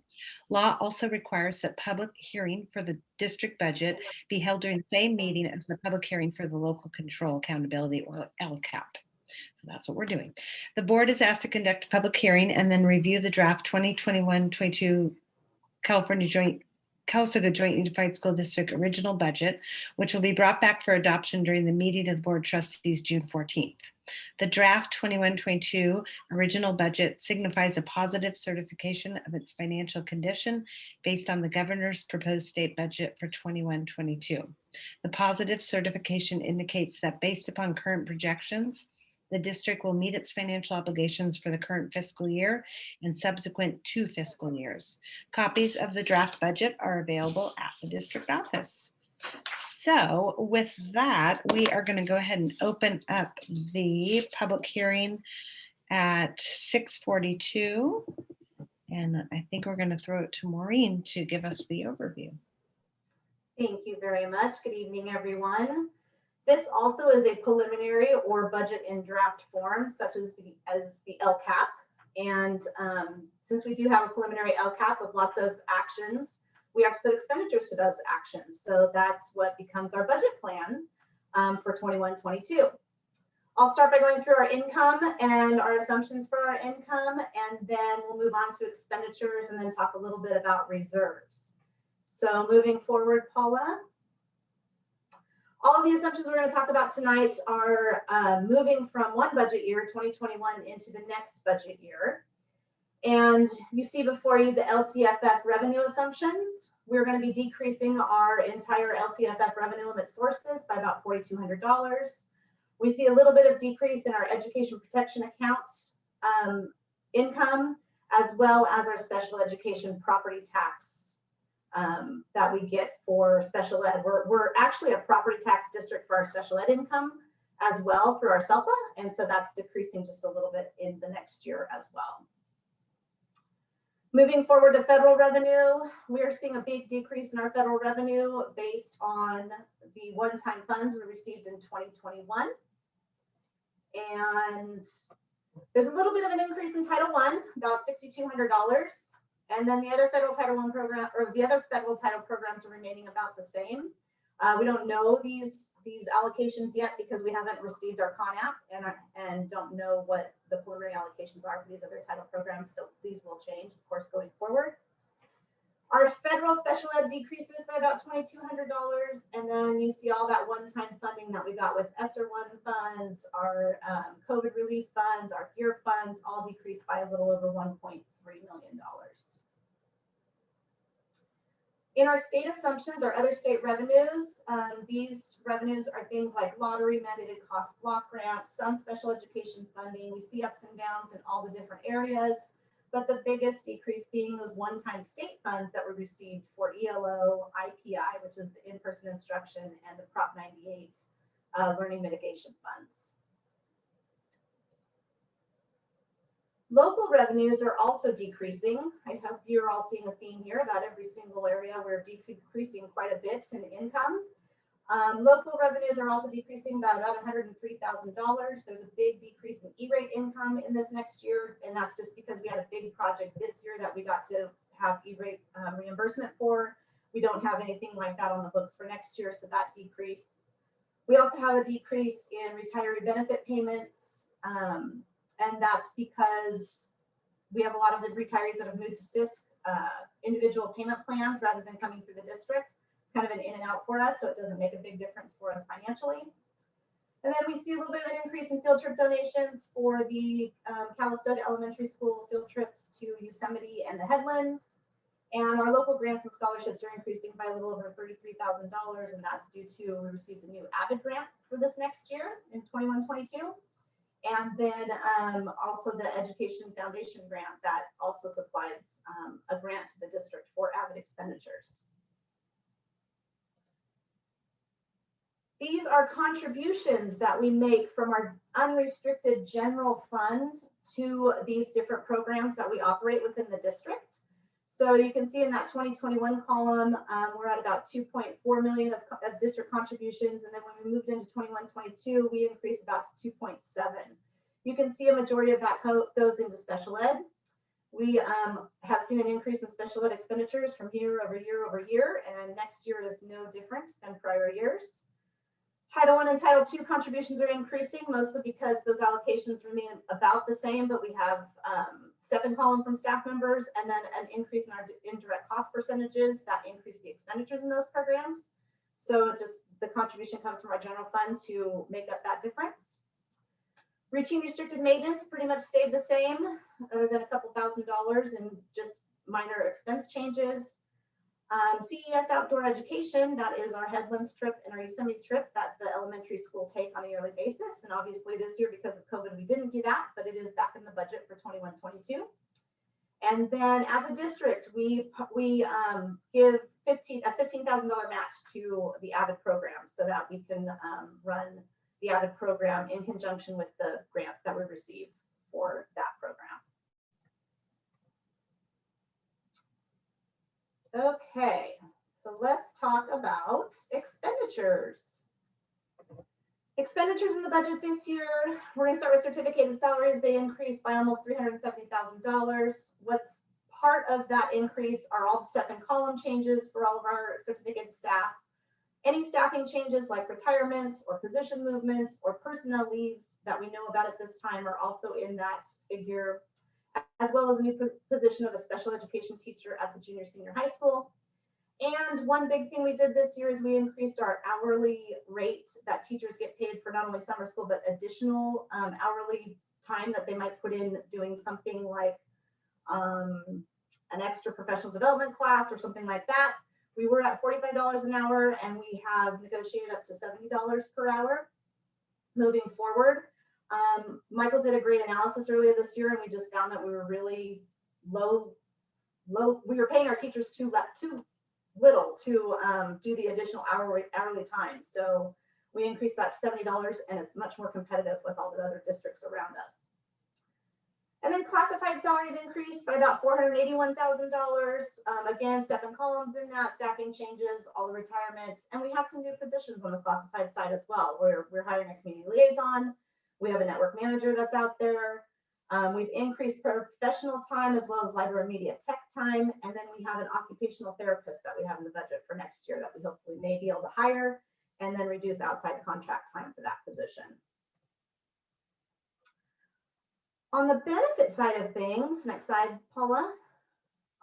Law also requires that public hearing for the district budget be held during the same meeting as the public hearing for the Local Control Accountability or LCAP. So that's what we're doing. The board is asked to conduct a public hearing and then review the draft 2021-22 Calistoga Joint Unified School District original budget, which will be brought back for adoption during the meeting of the Board of Trustees June 14th. The draft 21-22 original budget signifies a positive certification of its financial condition based on the governor's proposed state budget for 21-22. The positive certification indicates that based upon current projections, the district will meet its financial obligations for the current fiscal year and subsequent 2 fiscal years. Copies of the draft budget are available at the district office. So with that, we are going to go ahead and open up the public hearing at 6:42. And I think we're going to throw it to Maureen to give us the overview. Thank you very much. Good evening, everyone. This also is a preliminary or budget in draft form, such as the LCAP. And since we do have a preliminary LCAP with lots of actions, we have to put expenditures to those actions. So that's what becomes our budget plan for 21-22. I'll start by going through our income and our assumptions for our income, and then we'll move on to expenditures and then talk a little bit about reserves. So moving forward, Paula. All of the assumptions we're going to talk about tonight are moving from one budget year, 2021, into the next budget year. And you see before you the LCFF revenue assumptions. We're going to be decreasing our entire LCFF revenue limit sources by about $4,200. We see a little bit of decrease in our education protection account income, as well as our special education property tax that we get for special ed. We're actually a property tax district for our special ed income as well through our SELPA, and so that's decreasing just a little bit in the next year as well. Moving forward to federal revenue, we are seeing a big decrease in our federal revenue based on the one-time funds we received in 2021. And there's a little bit of an increase in Title I, about $6,200. And then the other federal Title I program, or the other federal title programs are remaining about the same. We don't know these allocations yet because we haven't received our Con App and don't know what the preliminary allocations are for these other title programs. So these will change, of course, going forward. Our federal special ed decreases by about $2,200. And then you see all that one-time funding that we got with ESSER 1 funds, our COVID relief funds, our GEAR funds, all decreased by a little over $1.3 million. In our state assumptions, our other state revenues, these revenues are things like lottery, mandated cost block grants, some special education funding. We see ups and downs in all the different areas, but the biggest decrease being those one-time state funds that were received for ELO, IPI, which is the in-person instruction, and the Prop 98 learning mitigation funds. Local revenues are also decreasing. I hope you're all seeing a theme here that every single area we're decreasing quite a bit in income. Local revenues are also decreasing by about $103,000. There's a big decrease in E-rate income in this next year, and that's just because we had a big project this year that we got to have E-rate reimbursement for. We don't have anything like that on the books for next year, so that decreased. We also have a decrease in retiree benefit payments. And that's because we have a lot of the retirees that have moved to CISC individual payment plans rather than coming through the district. It's kind of an in and out for us, so it doesn't make a big difference for us financially. And then we see a little bit of an increase in field trip donations for the Calistoga Elementary School field trips to Yosemite and the Headlands. And our local grants and scholarships are increasing by a little over $33,000, and that's due to we received a new AVID grant for this next year in 21-22. And then also the Education Foundation grant that also supplies a grant to the district for AVID expenditures. These are contributions that we make from our unrestricted general fund to these different programs that we operate within the district. So you can see in that 2021 column, we're at about 2.4 million of district contributions. And then when we moved into 21-22, we increased about to 2.7. You can see a majority of that goes into special ed. We have seen an increase in special ed expenditures from year over year over year, and next year is no different than prior years. Title I and Title II contributions are increasing, mostly because those allocations remain about the same, but we have step and column from staff members, and then an increase in our indirect cost percentages that increase the expenditures in those programs. So just the contribution comes from our general fund to make up that difference. Routine restricted maintenance pretty much stayed the same, other than a couple $1,000s and just minor expense changes. CES outdoor education, that is our Headlands trip and our Yosemite trip that the elementary school take on a yearly basis. And obviously this year, because of COVID, we didn't do that, but it is back in the budget for 21-22. And then as a district, we give a $15,000 match to the AVID program so that we can run the AVID program in conjunction with the grants that we receive for that program. Okay, so let's talk about expenditures. Expenditures in the budget this year, we're going to start with certificated salaries. They increased by almost $370,000. What's part of that increase are all the step and column changes for all of our certificated staff. Any staffing changes like retirements or position movements or personnel leaves that we know about at this time are also in that figure, as well as a new position of a special education teacher at the junior senior high school. And one big thing we did this year is we increased our hourly rate that teachers get paid for not only summer school, but additional hourly time that they might put in doing something like an extra professional development class or something like that. We were at $45 an hour, and we have negotiated up to $70 per hour moving forward. Michael did a great analysis earlier this year, and we just found that we were really low. We were paying our teachers too little to do the additional hourly time. So we increased that to $70, and it's much more competitive with all the other districts around us. And then classified salaries increased by about $481,000. Again, step and columns in that, staffing changes, all the retirements, and we have some new positions on the classified side as well. We're hiring a community liaison. We have a network manager that's out there. We've increased professional time as well as library media tech time. And then we have an occupational therapist that we have in the budget for next year that we hopefully may be able to hire and then reduce outside contract time for that position. On the benefit side of things, next slide, Paula.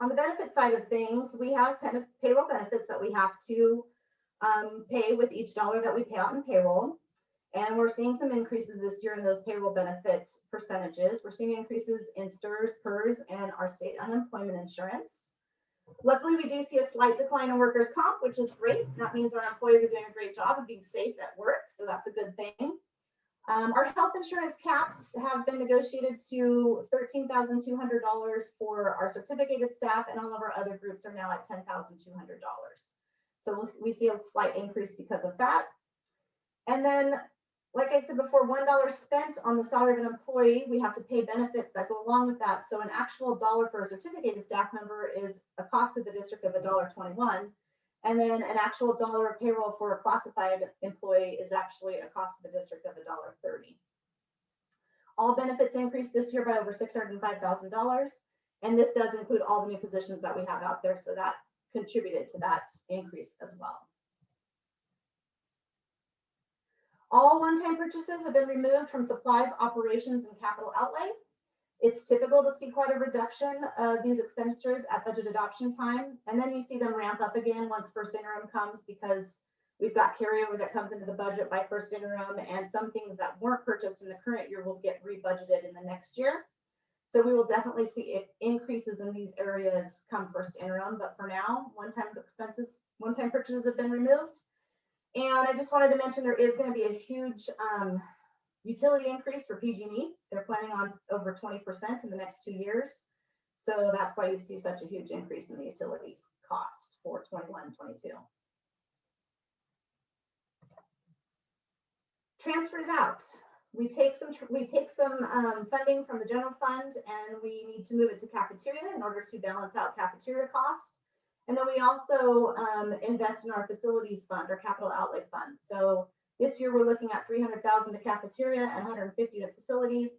On the benefit side of things, we have kind of payroll benefits that we have to pay with each dollar that we pay out in payroll. And we're seeing some increases this year in those payroll benefit percentages. We're seeing increases in STRS, PERS, and our state unemployment insurance. Luckily, we do see a slight decline in workers' comp, which is great. That means our employees are doing a great job of being safe at work, so that's a good thing. Our health insurance caps have been negotiated to $13,200 for our certificated staff, and all of our other groups are now at $10,200. So we see a slight increase because of that. And then, like I said before, $1 spent on the salary of an employee, we have to pay benefits that go along with that. So an actual dollar for a certificated staff member is a cost to the district of $1.21. And then an actual dollar of payroll for a classified employee is actually a cost to the district of $1.30. All benefits increased this year by over $605,000. And this does include all the new positions that we have out there. So that contributed to that increase as well. All one-time purchases have been removed from supplies, operations, and capital outlay. It's typical to see quite a reduction of these expenditures at budget adoption time, and then you see them ramp up again once first interim comes because we've got carryover that comes into the budget by first interim, and some things that weren't purchased in the current year will get rebudgeted in the next year. So we will definitely see increases in these areas come first interim, but for now, one-time purchases have been removed. And I just wanted to mention there is going to be a huge utility increase for PG&E. They're planning on over 20% in the next 2 years. So that's why you see such a huge increase in the utilities cost for 21 and 22. Transfers out. We take some funding from the general fund and we need to move it to cafeteria in order to balance out cafeteria cost. And then we also invest in our facilities fund, our capital outlay fund. So this year we're looking at $300,000 to cafeteria and $150,000 to facilities.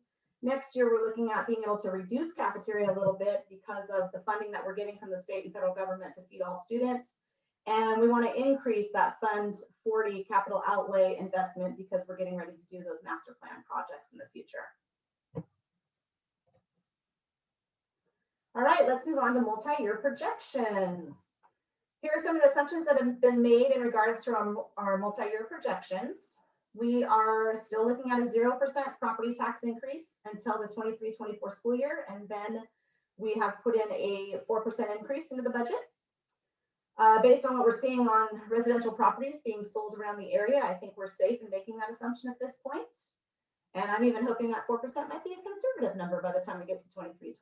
Next year we're looking at being able to reduce cafeteria a little bit because of the funding that we're getting from the state and federal government to feed all students. And we want to increase that Fund 40 capital outlay investment because we're getting ready to do those master plan projects in the future. All right, let's move on to multi-year projections. Here are some of the assumptions that have been made in regards to our multi-year projections. We are still looking at a 0% property tax increase until the 23-24 school year, and then we have put in a 4% increase into the budget. Based on what we're seeing on residential properties being sold around the area, I think we're safe in making that assumption at this point. And I'm even hoping that 4% might be a conservative number by the time we get to 23-24.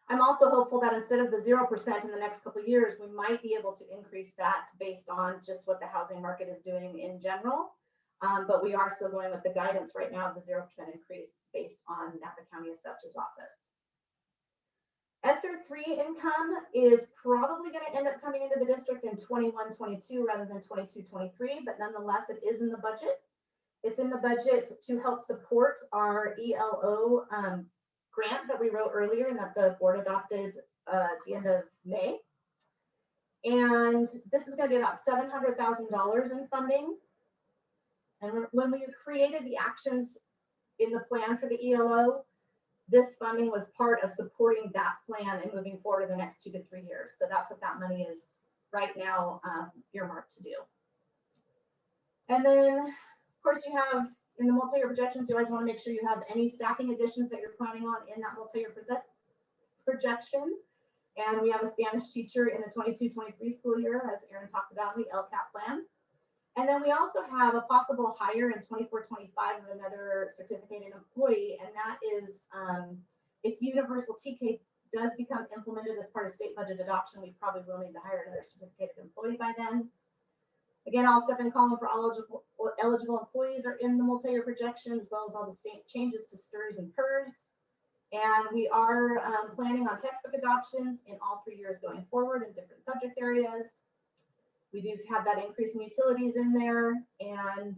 I'm also hopeful that instead of the 0% in the next couple of years, we might be able to increase that based on just what the housing market is doing in general. But we are still going with the guidance right now of the 0% increase based on Napa County Assessor's Office. ESSER 3 income is probably going to end up coming into the district in 21-22 rather than 22-23, but nonetheless, it is in the budget. It's in the budget to help support our ELO grant that we wrote earlier and that the board adopted at the end of May. And this is going to be about $700,000 in funding. And when we created the actions in the plan for the ELO, this funding was part of supporting that plan and moving forward in the next 2 to 3 years. So that's what that money is right now earmarked to do. And then, of course, you have in the multi-year projections, you always want to make sure you have any staffing additions that you're planning on in that multi-year projection. And we have a Spanish teacher in the 22-23 school year, as Erin talked about in the LCAP plan. And then we also have a possible hire in 24-25 of another certificated employee. And that is if universal TK does become implemented as part of state budget adoption, we probably will need to hire another certificated employee by then. Again, all step and column for eligible employees are in the multi-year projection, as well as all the state changes to STRS and PERS. And we are planning on textbook adoptions in all 3 years going forward in different subject areas. We do have that increase in utilities in there. And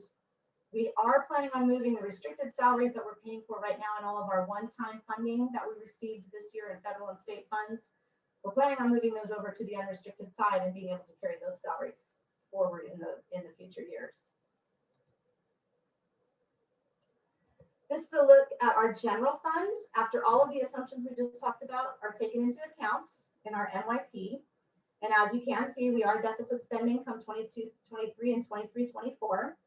We are planning on moving the restricted salaries that we're paying for right now and all of our one-time funding that we received this year in federal and state funds. We're planning on moving those over to the unrestricted side and being able to carry those salaries forward in the future years. This is a look at our general fund after all of the assumptions we just talked about are taken into account in our NYP. And as you can see, we are deficit spending come 22, 23 and 23, 24.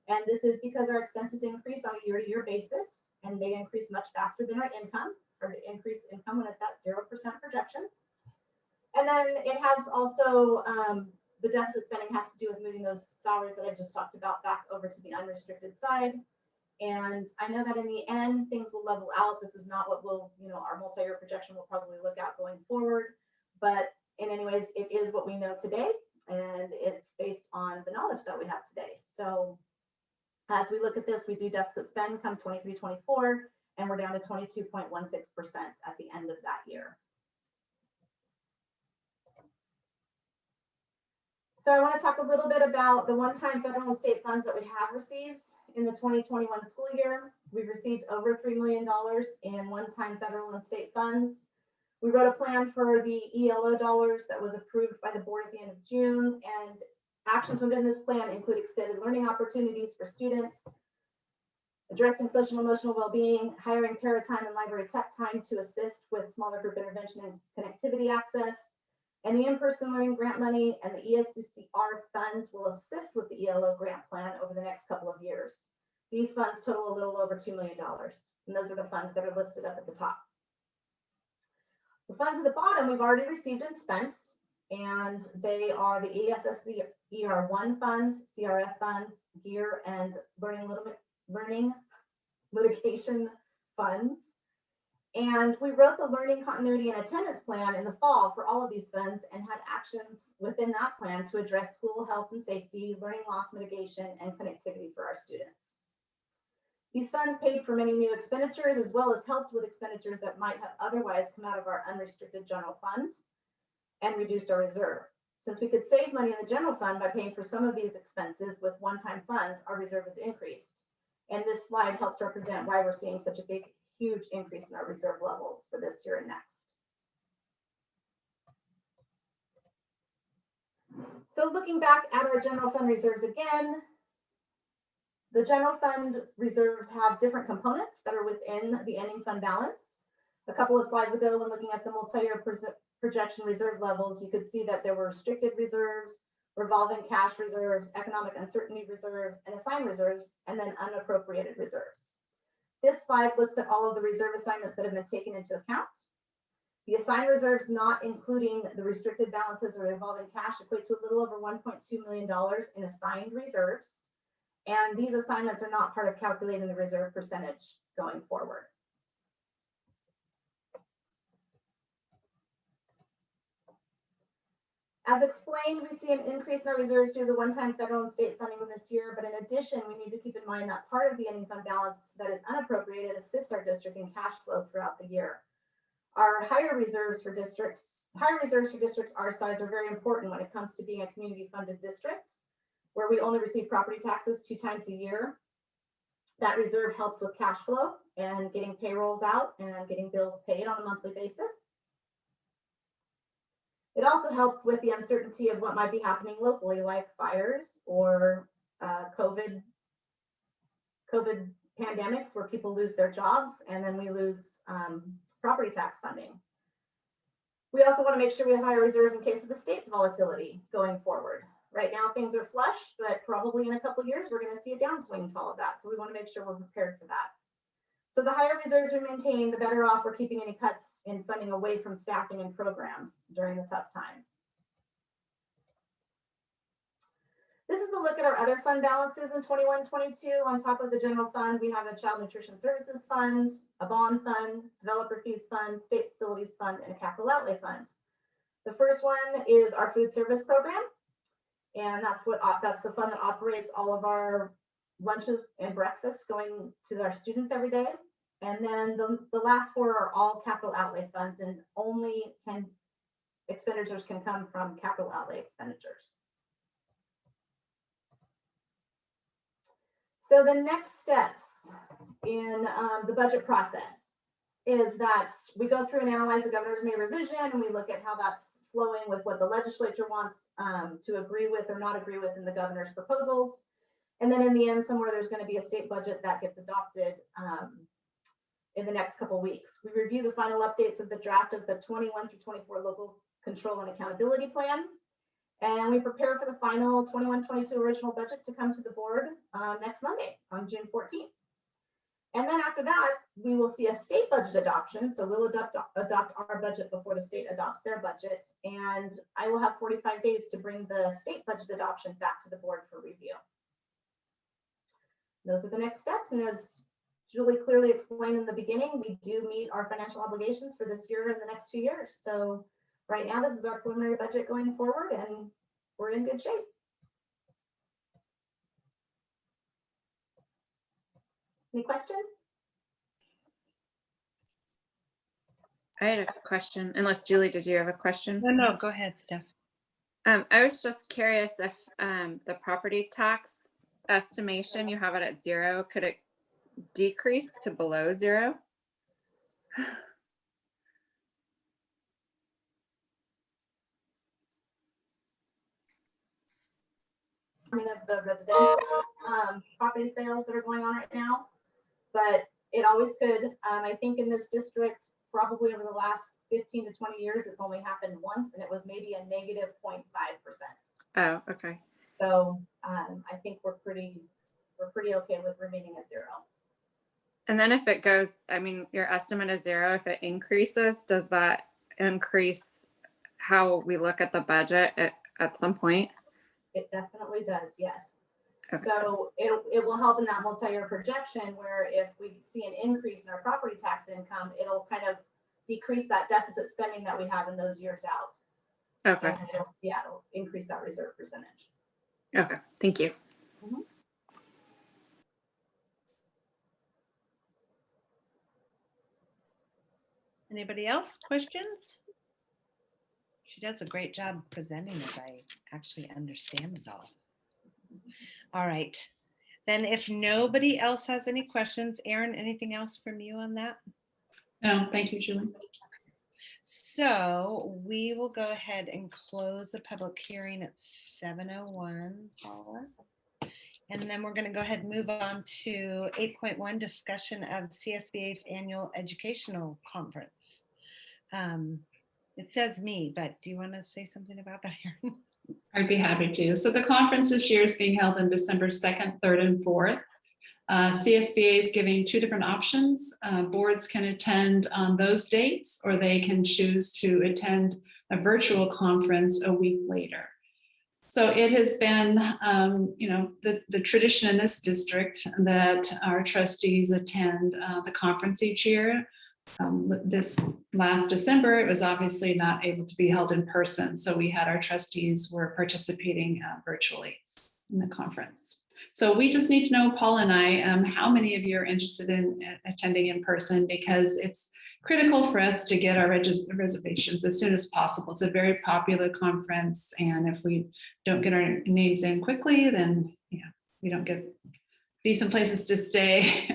And this is because our expenses increase on a year-to-year basis, and they increase much faster than our income, or increased income when it's at 0% projection. And then it has also, the deficit spending has to do with moving those salaries that I just talked about back over to the unrestricted side. And I know that in the end, things will level out. This is not what we'll, our multi-year projection will probably look at going forward. But in any ways, it is what we know today, and it's based on the knowledge that we have today. So as we look at this, we do deficit spend come 23, 24, and we're down to 22.16% at the end of that year. So I want to talk a little bit about the one-time federal and state funds that we have received in the 2021 school year. We've received over $3 million in one-time federal and state funds. We wrote a plan for the ELO dollars that was approved by the board at the end of June, and actions within this plan include extended learning opportunities for students, addressing social and emotional well-being, hiring para-time and library tech time to assist with smaller group intervention and connectivity access, and the in-person learning grant money and the ESCR funds will assist with the ELO grant plan over the next couple of years. These funds total a little over $2 million, and those are the funds that are listed up at the top. The funds at the bottom we've already received and spent, and they are the ESSER1 funds, CRF funds, GEAR, and learning litigation funds. And we wrote the learning continuity and attendance plan in the fall for all of these funds and had actions within that plan to address school health and safety, learning loss mitigation, and connectivity for our students. These funds paid for many new expenditures as well as helped with expenditures that might have otherwise come out of our unrestricted general fund and reduced our reserve. Since we could save money in the general fund by paying for some of these expenses with one-time funds, our reserve has increased. And this slide helps represent why we're seeing such a huge increase in our reserve levels for this year and next. So looking back at our general fund reserves again, the general fund reserves have different components that are within the ending fund balance. A couple of slides ago, when looking at the multi-year projection reserve levels, you could see that there were restricted reserves, revolving cash reserves, economic uncertainty reserves, and assigned reserves, and then unappropriated reserves. This slide looks at all of the reserve assignments that have been taken into account. The assigned reserves, not including the restricted balances or the revolving cash, equate to a little over $1.2 million in assigned reserves. And these assignments are not part of calculating the reserve percentage going forward. As explained, we see an increase in our reserves due to the one-time federal and state funding this year, but in addition, we need to keep in mind that part of the ending fund balance that is unappropriated assists our district in cash flow throughout the year. Our higher reserves for districts our size are very important when it comes to being a community funded district, where we only receive property taxes 2 times a year. That reserve helps with cash flow and getting payrolls out and getting bills paid on a monthly basis. It also helps with the uncertainty of what might be happening locally, like fires or COVID pandemics, where people lose their jobs and then we lose property tax funding. We also want to make sure we have higher reserves in case of the state's volatility going forward. Right now, things are flush, but probably in a couple of years, we're going to see a downswing to all of that. So we want to make sure we're prepared for that. So the higher reserves we maintain, the better off we're keeping any cuts in funding away from staffing and programs during the tough times. This is a look at our other fund balances in 21-22. On top of the general fund, we have a child nutrition services fund, a bond fund, developer fees fund, state facilities fund, and a capital outlay fund. The first one is our food service program. And that's the fund that operates all of our lunches and breakfasts going to our students every day. And then the last 4 are all capital outlay funds, and only expenditures can come from capital outlay expenditures. So the next steps in the budget process is that we go through and analyze the governor's May revision, and we look at how that's flowing with what the legislature wants to agree with or not agree with in the governor's proposals. And then in the end, somewhere there's going to be a state budget that gets adopted in the next couple of weeks. We review the final updates of the draft of the 21 through 24 local control and accountability plan. And we prepare for the final 21-22 original budget to come to the board next Monday on June 14th. And then after that, we will see a state budget adoption. So we'll adopt our budget before the state adopts their budget. And I will have 45 days to bring the state budget adoption back to the board for review. Those are the next steps. And as Julie clearly explained in the beginning, we do meet our financial obligations for this year and the next 2 years. So right now, this is our preliminary budget going forward, and we're in good shape. Any questions? I had a question, unless Julie, did you have a question? No, go ahead, Steph. I was just curious if the property tax estimation, you have it at 0, could it decrease to below 0? Of the residential property sales that are going on right now, but it always could. I think in this district, probably over the last 15 to 20 years, it's only happened once, and it was maybe a negative 0.5%. Oh, okay. So I think we're pretty okay with remaining at 0. And then if it goes, I mean, your estimate is 0. If it increases, does that increase how we look at the budget at some point? It definitely does, yes. Okay. So it will help in that multi-year projection where if we see an increase in our property tax income, it'll kind of decrease that deficit spending that we have in those years out. Okay. And it'll increase that reserve percentage. Okay, thank you. Mhm. Anybody else? Questions? She does a great job presenting it. I actually understand it all. All right. Then if nobody else has any questions, Erin, anything else from you on that? No, thank you, Julie. So we will go ahead and close the public hearing at 7:01, Paula. And then we're going to go ahead and move on to 8.1, discussion of CSBA's annual educational conference. It says me, but do you want to say something about that, Erin? I'd be happy to. So the conference this year is being held on December 2nd, 3rd, and 4th. CSBA is giving 2 different options. Boards can attend on those dates, or they can choose to attend a virtual conference a week later. So it has been, the tradition in this district that our trustees attend the conference each year. This last December, it was obviously not able to be held in person. So we had our trustees were participating virtually in the conference. So we just need to know, Paul and I, how many of you are interested in attending in person, because it's critical for us to get our reservations as soon as possible. It's a very popular conference, and if we don't get our names in quickly, then we don't get decent places to stay.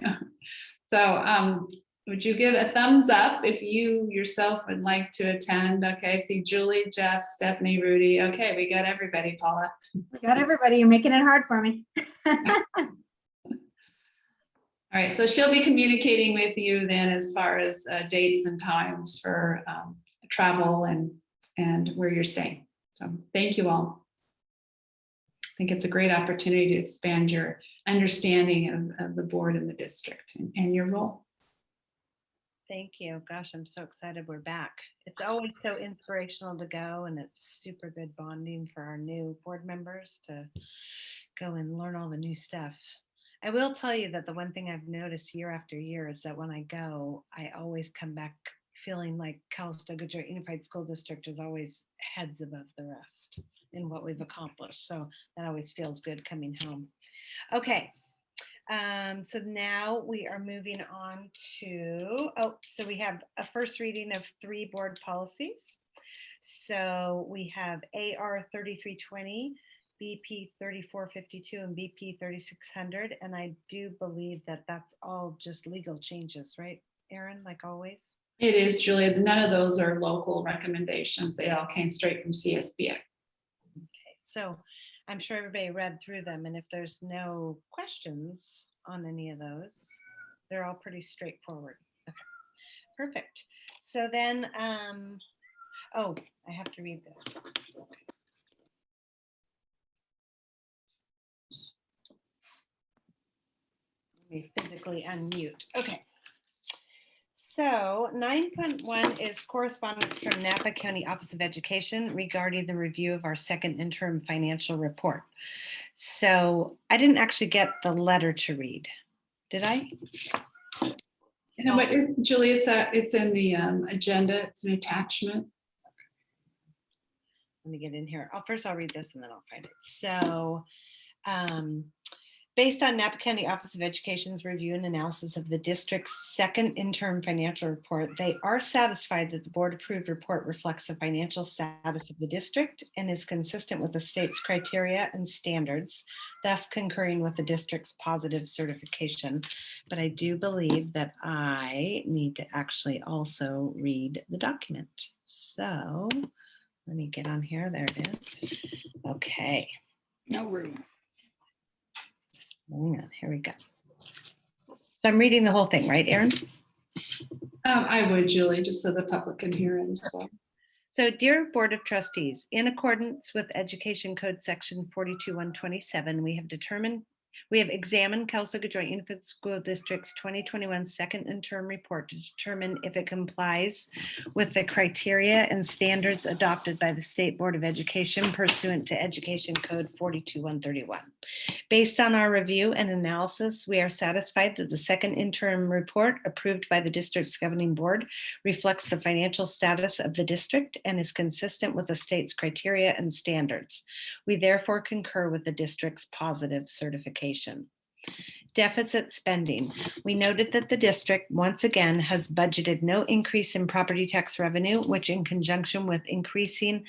So would you give a thumbs up if you yourself would like to attend? Okay, I see Julie, Jeff, Stephanie, Rudy. Okay, we got everybody, Paula. We got everybody. You're making it hard for me. All right, so she'll be communicating with you then as far as dates and times for travel and where you're staying. So thank you all. I think it's a great opportunity to expand your understanding of the board and the district and your role. Thank you. Gosh, I'm so excited we're back. It's always so inspirational to go, and it's super good bonding for our new board members to go and learn all the new stuff. I will tell you that the one thing I've noticed year after year is that when I go, I always come back feeling like Calistoga Joint Unified School District is always heads above the rest in what we've accomplished. So that always feels good coming home. Okay. So now we are moving on to, so we have a first reading of 3 board policies. So we have AR 3320, BP 3452 and BP 3600. And I do believe that that's all just legal changes, right, Erin, like always? It is, Julia. None of those are local recommendations. They all came straight from CSBA. Okay, so I'm sure everybody read through them, and if there's no questions on any of those, they're all pretty straightforward. Okay, perfect. So then, oh, I have to read this. Okay. Let me physically unmute. Okay. So 9.1 is correspondence from Napa County Office of Education regarding the review of our second interim financial report. So I didn't actually get the letter to read. Did I? You know what, Julie, it's in the agenda. It's an attachment. Let me get in here. First I'll read this and then I'll find it. So based on Napa County Office of Education's review and analysis of the district's second interim financial report, they are satisfied that the board approved report reflects the financial status of the district and is consistent with the state's criteria and standards, thus concurring with the district's positive certification. But I do believe that I need to actually also read the document. So let me get on here. There it is. Okay. No room. Hang on, here we go. So I'm reading the whole thing, right, Erin? I would, Julie, just so the public can hear it as well. So dear Board of Trustees, in accordance with Education Code Section 42127, we have examined Calistoga Joint Infant School District's 2021 second interim report to determine if it complies with the criteria and standards adopted by the State Board of Education pursuant to Education Code 42131. Based on our review and analysis, we are satisfied that the second interim report approved by the district's governing board reflects the financial status of the district and is consistent with the state's criteria and standards. We therefore concur with the district's positive certification. Deficit spending. We noted that the district once again has budgeted no increase in property tax revenue, which in conjunction with increasing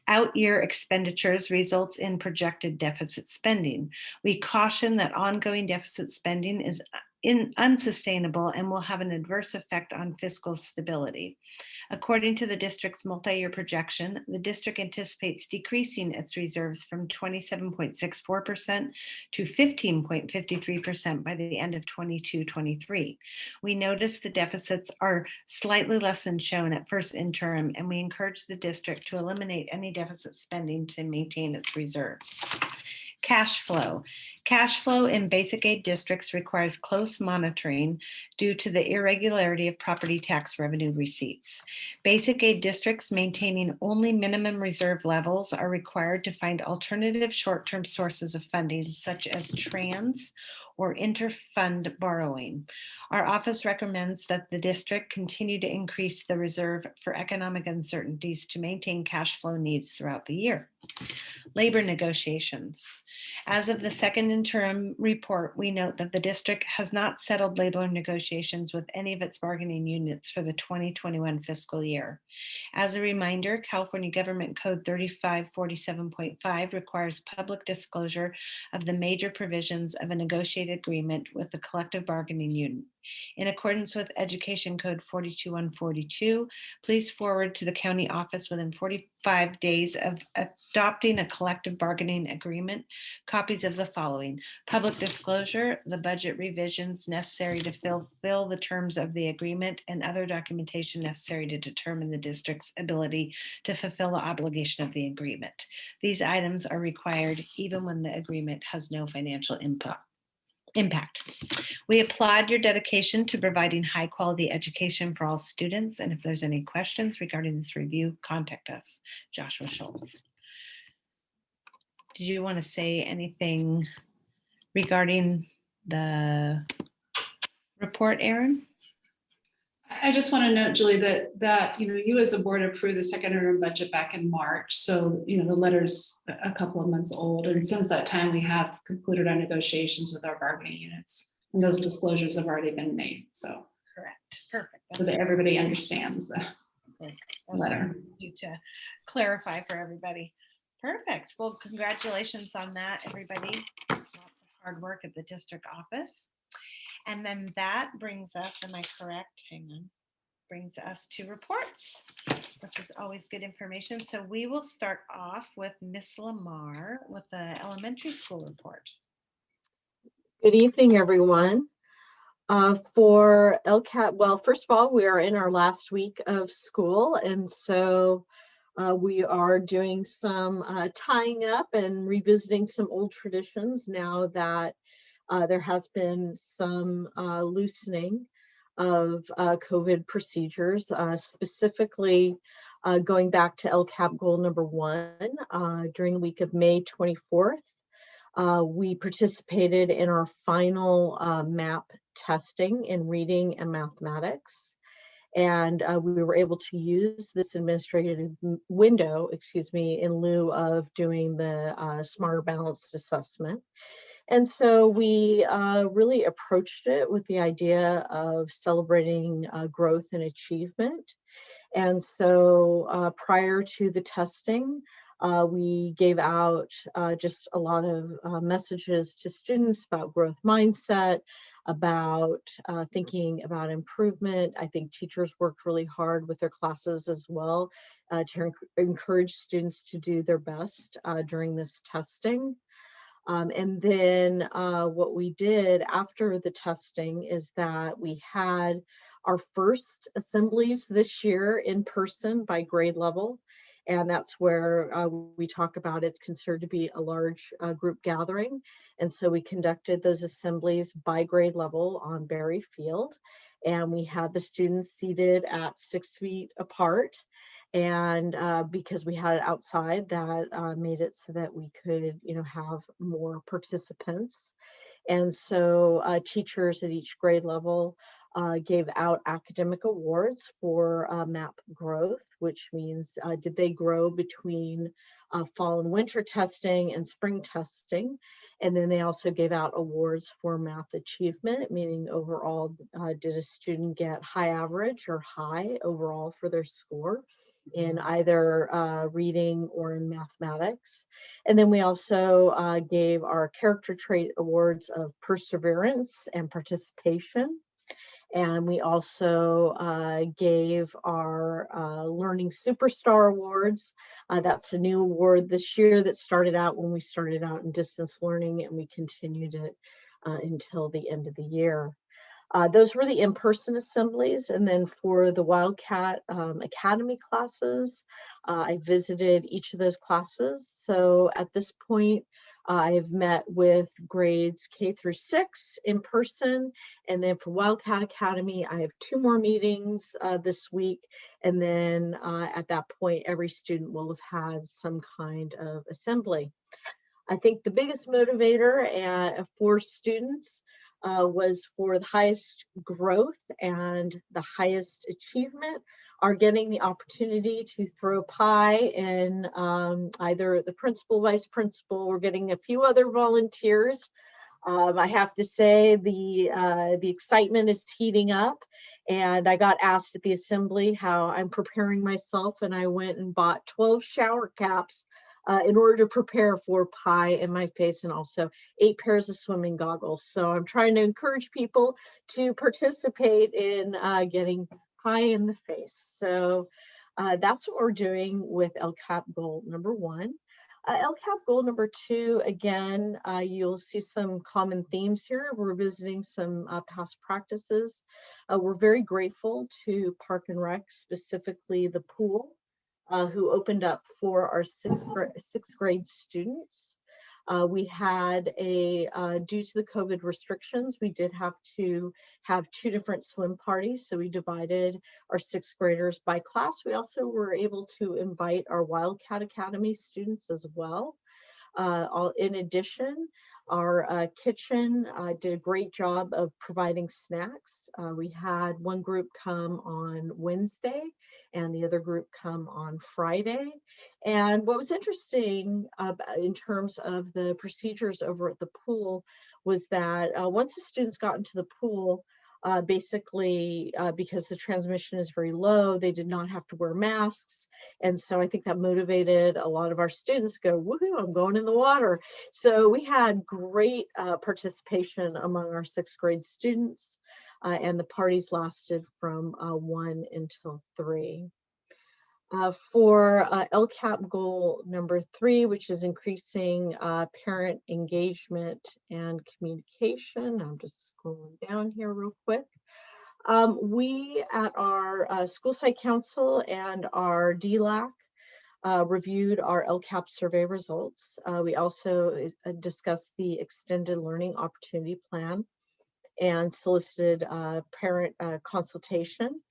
out-year expenditures results in projected deficit spending. We caution that ongoing deficit spending is unsustainable and will have an adverse effect on fiscal stability. According to the district's multi-year projection, the district anticipates decreasing its reserves from 27.64% to 15.53% by the end of 22-23. We notice the deficits are slightly less than shown at first interim, and we encourage the district to eliminate any deficit spending to maintain its reserves. Cash flow. Cash flow in basic aid districts requires close monitoring due to the irregularity of property tax revenue receipts. Basic aid districts maintaining only minimum reserve levels are required to find alternative short-term sources of funding, such as trans or inter-fund borrowing. Our office recommends that the district continue to increase the reserve for economic uncertainties to maintain cash flow needs throughout the year. Labor negotiations. As of the second interim report, we note that the district has not settled labor negotiations with any of its bargaining units for the 2021 fiscal year. As a reminder, California Government Code 3547.5 requires public disclosure of the major provisions of a negotiated agreement with the collective bargaining unit. In accordance with Education Code 42142, please forward to the county office within 45 days of adopting a collective bargaining agreement copies of the following: public disclosure, the budget revisions necessary to fulfill the terms of the agreement, and other documentation necessary to determine the district's ability to fulfill the obligation of the agreement. These items are required even when the agreement has no financial impact. We applaud your dedication to providing high quality education for all students. And if there's any questions regarding this review, contact us, Joshua Schultz. Did you want to say anything regarding the report, Erin? I just want to note, Julie, that you as a board approved the second interim budget back in March. So, the letter's a couple of months old. And since that time, we have concluded our negotiations with our bargaining units. And those disclosures have already been made. So correct. Perfect. So that everybody understands the letter. You to clarify for everybody. Perfect. Well, congratulations on that, everybody. Lots of hard work at the district office. And then that brings us, am I correct? Hang on. Brings us to reports, which is always good information. So we will start off with Miss Lamar with the elementary school report. Good evening, everyone. For LCAP, well, first of all, we are in our last week of school, and so we are doing some tying up and revisiting some old traditions now that there has been some loosening of COVID procedures, specifically going back to LCAP goal number 1 during the week of May 24th. We participated in our final MAP testing in reading and mathematics. And we were able to use this administrative window, in lieu of doing the Smarter Balanced Assessment. And so we really approached it with the idea of celebrating growth and achievement. And so prior to the testing, we gave out just a lot of messages to students about growth mindset, about thinking about improvement. I think teachers worked really hard with their classes as well to encourage students to do their best during this testing. And then what we did after the testing is that we had our first assemblies this year in person by grade level. And that's where we talk about it's considered to be a large group gathering. And so we conducted those assemblies by grade level on Berry Field. And we had the students seated at 6 feet apart. And because we had it outside, that made it so that we could, have more participants. And so teachers at each grade level gave out academic awards for MAP growth, which means did they grow between fall and winter testing and spring testing. And then they also gave out awards for math achievement, meaning overall, did a student get high average or high overall for their score in either reading or in mathematics. And then we also gave our character trait awards of perseverance and participation. And we also gave our Learning Superstar Awards. That's a new award this year that started out when we started out in distance learning, and we continued it until the end of the year. Those were the in-person assemblies. And then for the Wildcat Academy classes, I visited each of those classes. So at this point, I've met with grades K through 6 in person. And then for Wildcat Academy, I have 2 more meetings this week. And then at that point, every student will have had some kind of assembly. I think the biggest motivator for students was for the highest growth and the highest achievement are getting the opportunity to throw pie in either the principal, vice principal, or getting a few other volunteers. I have to say the excitement is heating up, and I got asked at the assembly how I'm preparing myself, and I went and bought 12 shower caps in order to prepare for pie in my face, and also 8 pairs of swimming goggles. So I'm trying to encourage people to participate in getting pie in the face. So that's what we're doing with LCAP goal number 1. LCAP goal number 2, again, you'll see some common themes here. We're visiting some past practices. We're very grateful to Park and Rec, specifically the pool, who opened up for our sixth grade students. We had due to the COVID restrictions, we did have to have 2 different swim parties. So we divided our 6th graders by class. We also were able to invite our Wildcat Academy students as well. In addition, our kitchen did a great job of providing snacks. We had one group come on Wednesday and the other group come on Friday. And what was interesting in terms of the procedures over at the pool was that once the students got into the pool, Basically, because the transmission is very low, they did not have to wear masks. And so I think that motivated a lot of our students to go, woohoo, I'm going in the water. So we had great participation among our 6th grade students, and the parties lasted from 1 until 3. For LCAP goal number 3, which is increasing parent engagement and communication. I'm just scrolling down here real quick. We at our school site council and our DLAC reviewed our LCAP survey results. We also discussed the extended learning opportunity plan and solicited parent consultation.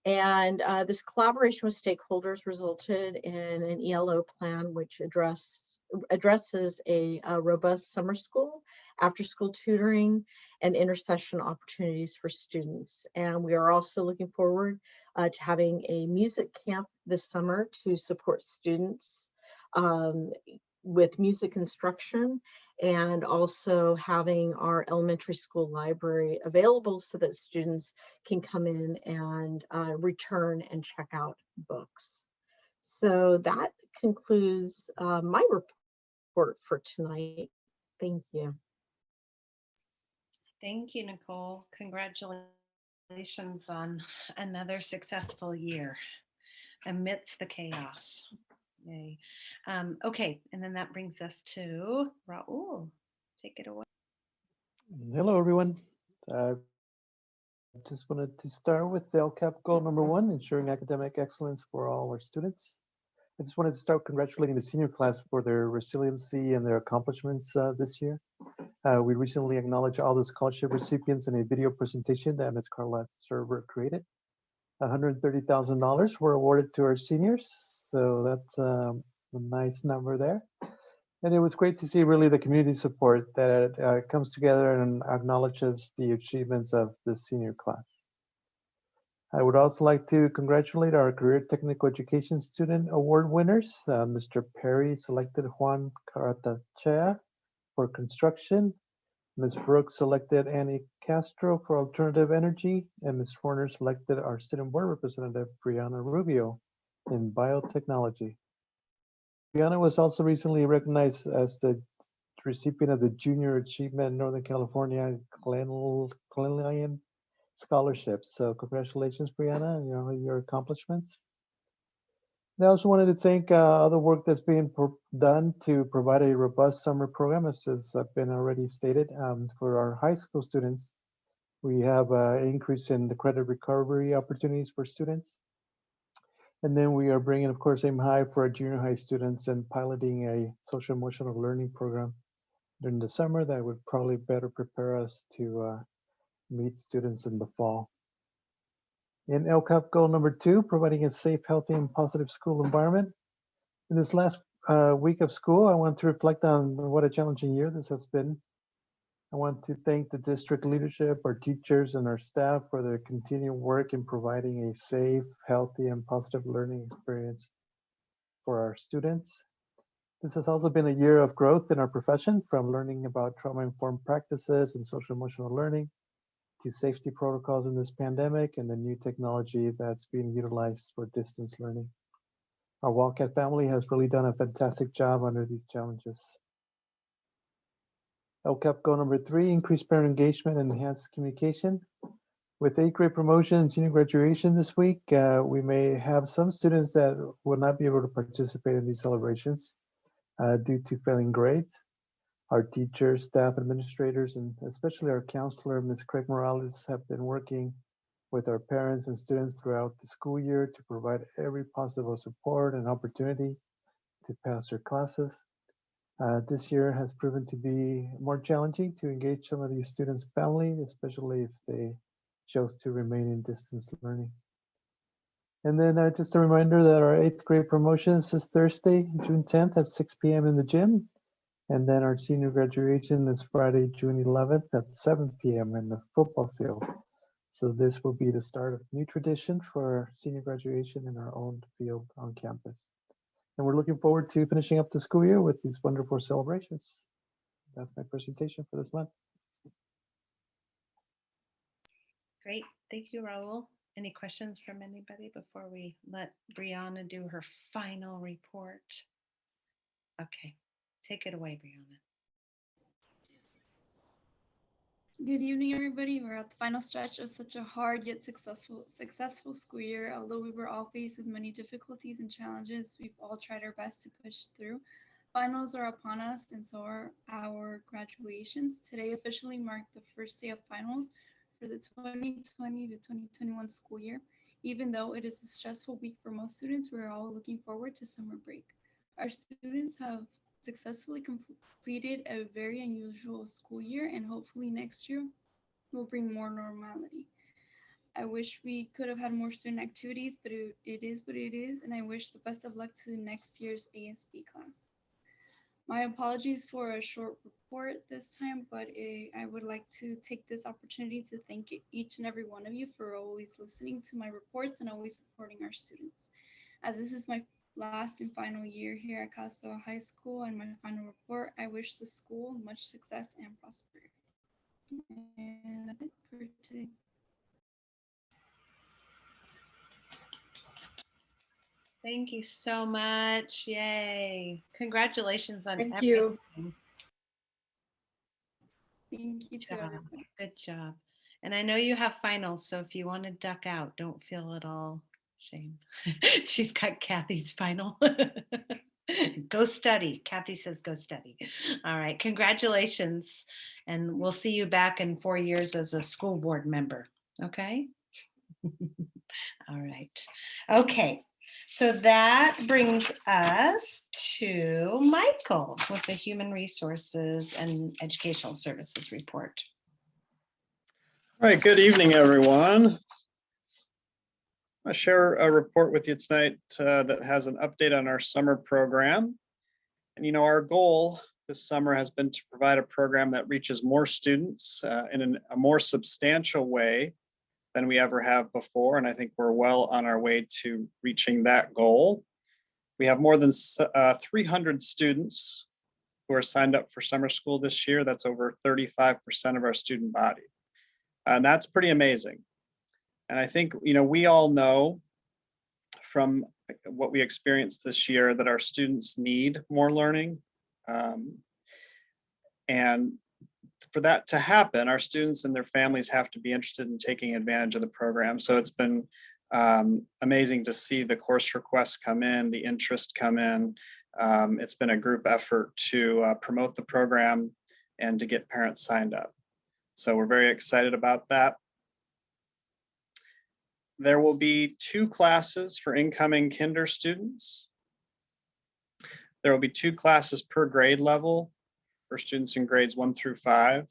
And this collaboration with stakeholders resulted in an ELO plan, which addresses a robust summer school, after school tutoring, and intersession opportunities for students. And we are also looking forward to having a music camp this summer to support students with music instruction, and also having our elementary school library available so that students can come in and return and check out books. So that concludes my report for tonight. Thank you. Thank you, Nicole. Congratulations on another successful year amidst the chaos. Yay. Okay, and then that brings us to Raul. Take it away. Hello, everyone. I just wanted to start with the LCAP goal number 1, ensuring academic excellence for all our students. I just wanted to start congratulating the senior class for their resiliency and their accomplishments this year. We recently acknowledged all the scholarship recipients in a video presentation that Ms. Carla Server created. $130,000 were awarded to our seniors, so that's a nice number there. And it was great to see really the community support that comes together and acknowledges the achievements of the senior class. I would also like to congratulate our Career Technical Education Student Award winners. Mr. Perry selected Juan Caratachea for construction. Ms. Brooks selected Annie Castro for alternative energy, and Ms. Horner selected our student board representative, Brianna Rubio, in biotechnology. Brianna was also recently recognized as the recipient of the Junior Achievement Northern California Cleanlian Scholarship. So congratulations, Brianna, on your accomplishments. And I also wanted to thank all the work that's being done to provide a robust summer program, as has been already stated, for our high school students. We have an increase in the credit recovery opportunities for students. And then we are bringing, of course, aim high for our junior high students and piloting a social emotional learning program during the summer that would probably better prepare us to meet students in the fall. In LCAP goal number 2, providing a safe, healthy, and positive school environment. In this last week of school, I want to reflect on what a challenging year this has been. I want to thank the district leadership, our teachers, and our staff for their continued work in providing a safe, healthy, and positive learning experience for our students. This has also been a year of growth in our profession, from learning about trauma-informed practices and social emotional learning to safety protocols in this pandemic and the new technology that's being utilized for distance learning. Our Wildcat family has really done a fantastic job under these challenges. LCAP goal number 3, increase parent engagement and enhance communication. With 8th grade promotion and senior graduation this week, we may have some students that will not be able to participate in these celebrations due to failing grades. Our teachers, staff, administrators, and especially our counselor, Ms. Craig Morales, have been working with our parents and students throughout the school year to provide every possible support and opportunity to pass their classes. This year has proven to be more challenging to engage some of these students' family, especially if they chose to remain in distance learning. And then just a reminder that our 8th grade promotions is Thursday, June 10th at 6 p.m. in the gym. And then our senior graduation is Friday, June 11th at 7 p.m. in the football field. So this will be the start of a new tradition for our senior graduation in our own field on campus. And we're looking forward to finishing up the school year with these wonderful celebrations. That's my presentation for this month. Great. Thank you, Raul. Any questions from anybody before we let Brianna do her final report? Okay, take it away, Brianna. Good evening, everybody. We're at the final stretch of such a hard yet successful school year. Although we were all faced with many difficulties and challenges, we've all tried our best to push through. Finals are upon us, and so are our graduations. Today officially marked the first day of finals for the 2020 to 2021 school year. Even though it is a stressful week for most students, we're all looking forward to summer break. Our students have successfully completed a very unusual school year, and hopefully next year will bring more normality. I wish we could have had more student activities, but it is what it is, and I wish the best of luck to next year's ASB class. My apologies for a short report this time, but I would like to take this opportunity to thank each and every one of you for always listening to my reports and always supporting our students. As this is my last and final year here at Calistoga High School and my final report, I wish the school much success and prosperity. And that's it for today. Thank you so much. Yay. Congratulations on Thank everything. you. Thank you to everybody. Good job. And I know you have finals, so if you want to duck out, don't feel at all shame. She's got Kathy's final. Go study. Kathy says go study. All right. Congratulations. And we'll see you back in 4 years as a school board member. Okay. All right. Okay. So that brings us to Michael with the Human Resources and Educational Services report. All right, good evening, everyone. I'll share a report with you tonight that has an update on our summer program. And our goal this summer has been to provide a program that reaches more students in a more substantial way than we ever have before. And I think we're well on our way to reaching that goal. We have more than 300 students who are signed up for summer school this year. That's over 35% of our student body. And that's pretty amazing. And I think, we all know from what we experienced this year that our students need more learning. And for that to happen, our students and their families have to be interested in taking advantage of the program. So it's been amazing to see the course requests come in, the interest come in. It's been a group effort to promote the program and to get parents signed up. So we're very excited about that. There will be 2 classes for incoming kinder students. There will be 2 classes per grade level for students in grades 1 through 5.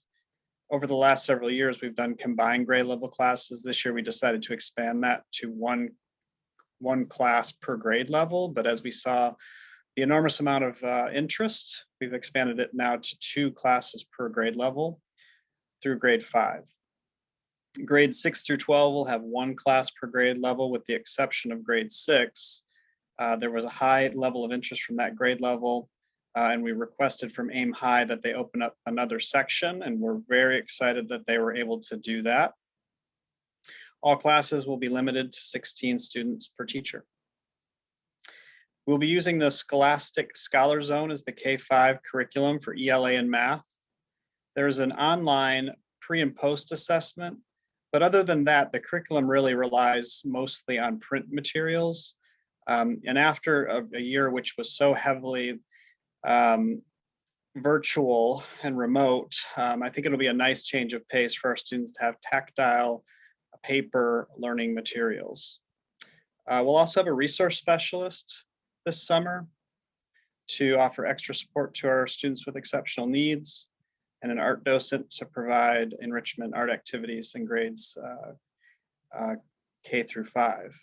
Over the last several years, we've done combined grade level classes. This year, we decided to expand that to one class per grade level. But as we saw the enormous amount of interest, we've expanded it now to 2 classes per grade level through grade 5. Grades 6 through 12 will have 1 class per grade level, with the exception of grade 6. There was a high level of interest from that grade level, and we requested from AIM High that they open up another section, and we're very excited that they were able to do that. All classes will be limited to 16 students per teacher. We'll be using the Scholastic Scholar Zone as the K-5 curriculum for ELA and math. There's an online pre and post assessment, but other than that, the curriculum really relies mostly on print materials. And after a year which was so heavily virtual and remote, I think it'll be a nice change of pace for our students to have tactile paper learning materials. We'll also have a resource specialist this summer to offer extra support to our students with exceptional needs, and an art docent to provide enrichment art activities in grades K through 5.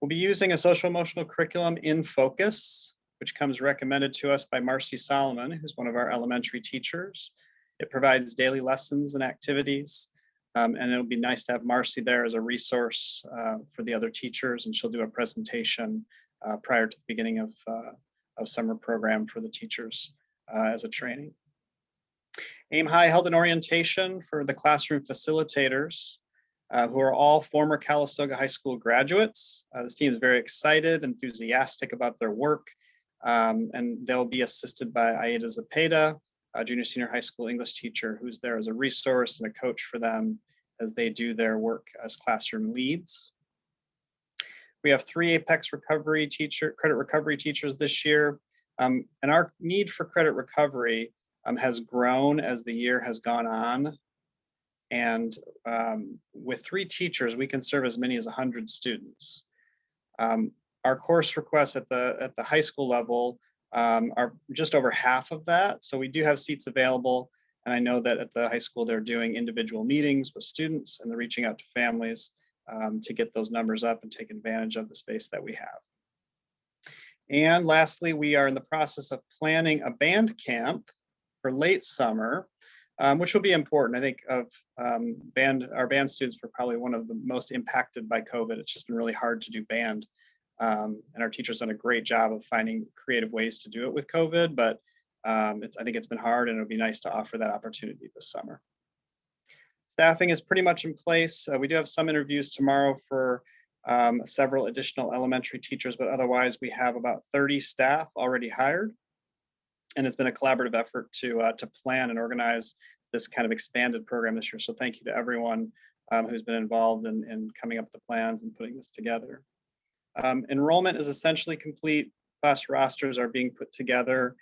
We'll be using a social emotional curriculum in Focus, which comes recommended to us by Marcy Solomon, who's one of our elementary teachers. It provides daily lessons and activities, and it'll be nice to have Marcy there as a resource for the other teachers, and she'll do a presentation prior to the beginning of summer program for the teachers as a training. AIM High held an orientation for the classroom facilitators who are all former Calistoga High School graduates. This team is very excited, enthusiastic about their work, and they'll be assisted by Aida Zepeda, a junior senior high school English teacher who's there as a resource and a coach for them as they do their work as classroom leads. We have 3 Apex credit recovery teachers this year, and our need for credit recovery has grown as the year has gone on. And with 3 teachers, we can serve as many as 100 students. Our course requests at the high school level are just over half of that. So we do have seats available. And I know that at the high school, they're doing individual meetings with students and they're reaching out to families to get those numbers up and take advantage of the space that we have. And lastly, we are in the process of planning a band camp for late summer, which will be important. I think of our band students were probably one of the most impacted by COVID. It's just been really hard to do band. And our teachers done a great job of finding creative ways to do it with COVID, but I think it's been hard and it'll be nice to offer that opportunity this summer. Staffing is pretty much in place. We do have some interviews tomorrow for several additional elementary teachers, but otherwise we have about 30 staff already hired. And it's been a collaborative effort to plan and organize this kind of expanded program this year. So thank you to everyone who's been involved in coming up with the plans and putting this together. Enrollment is essentially complete. Class rosters are being put together.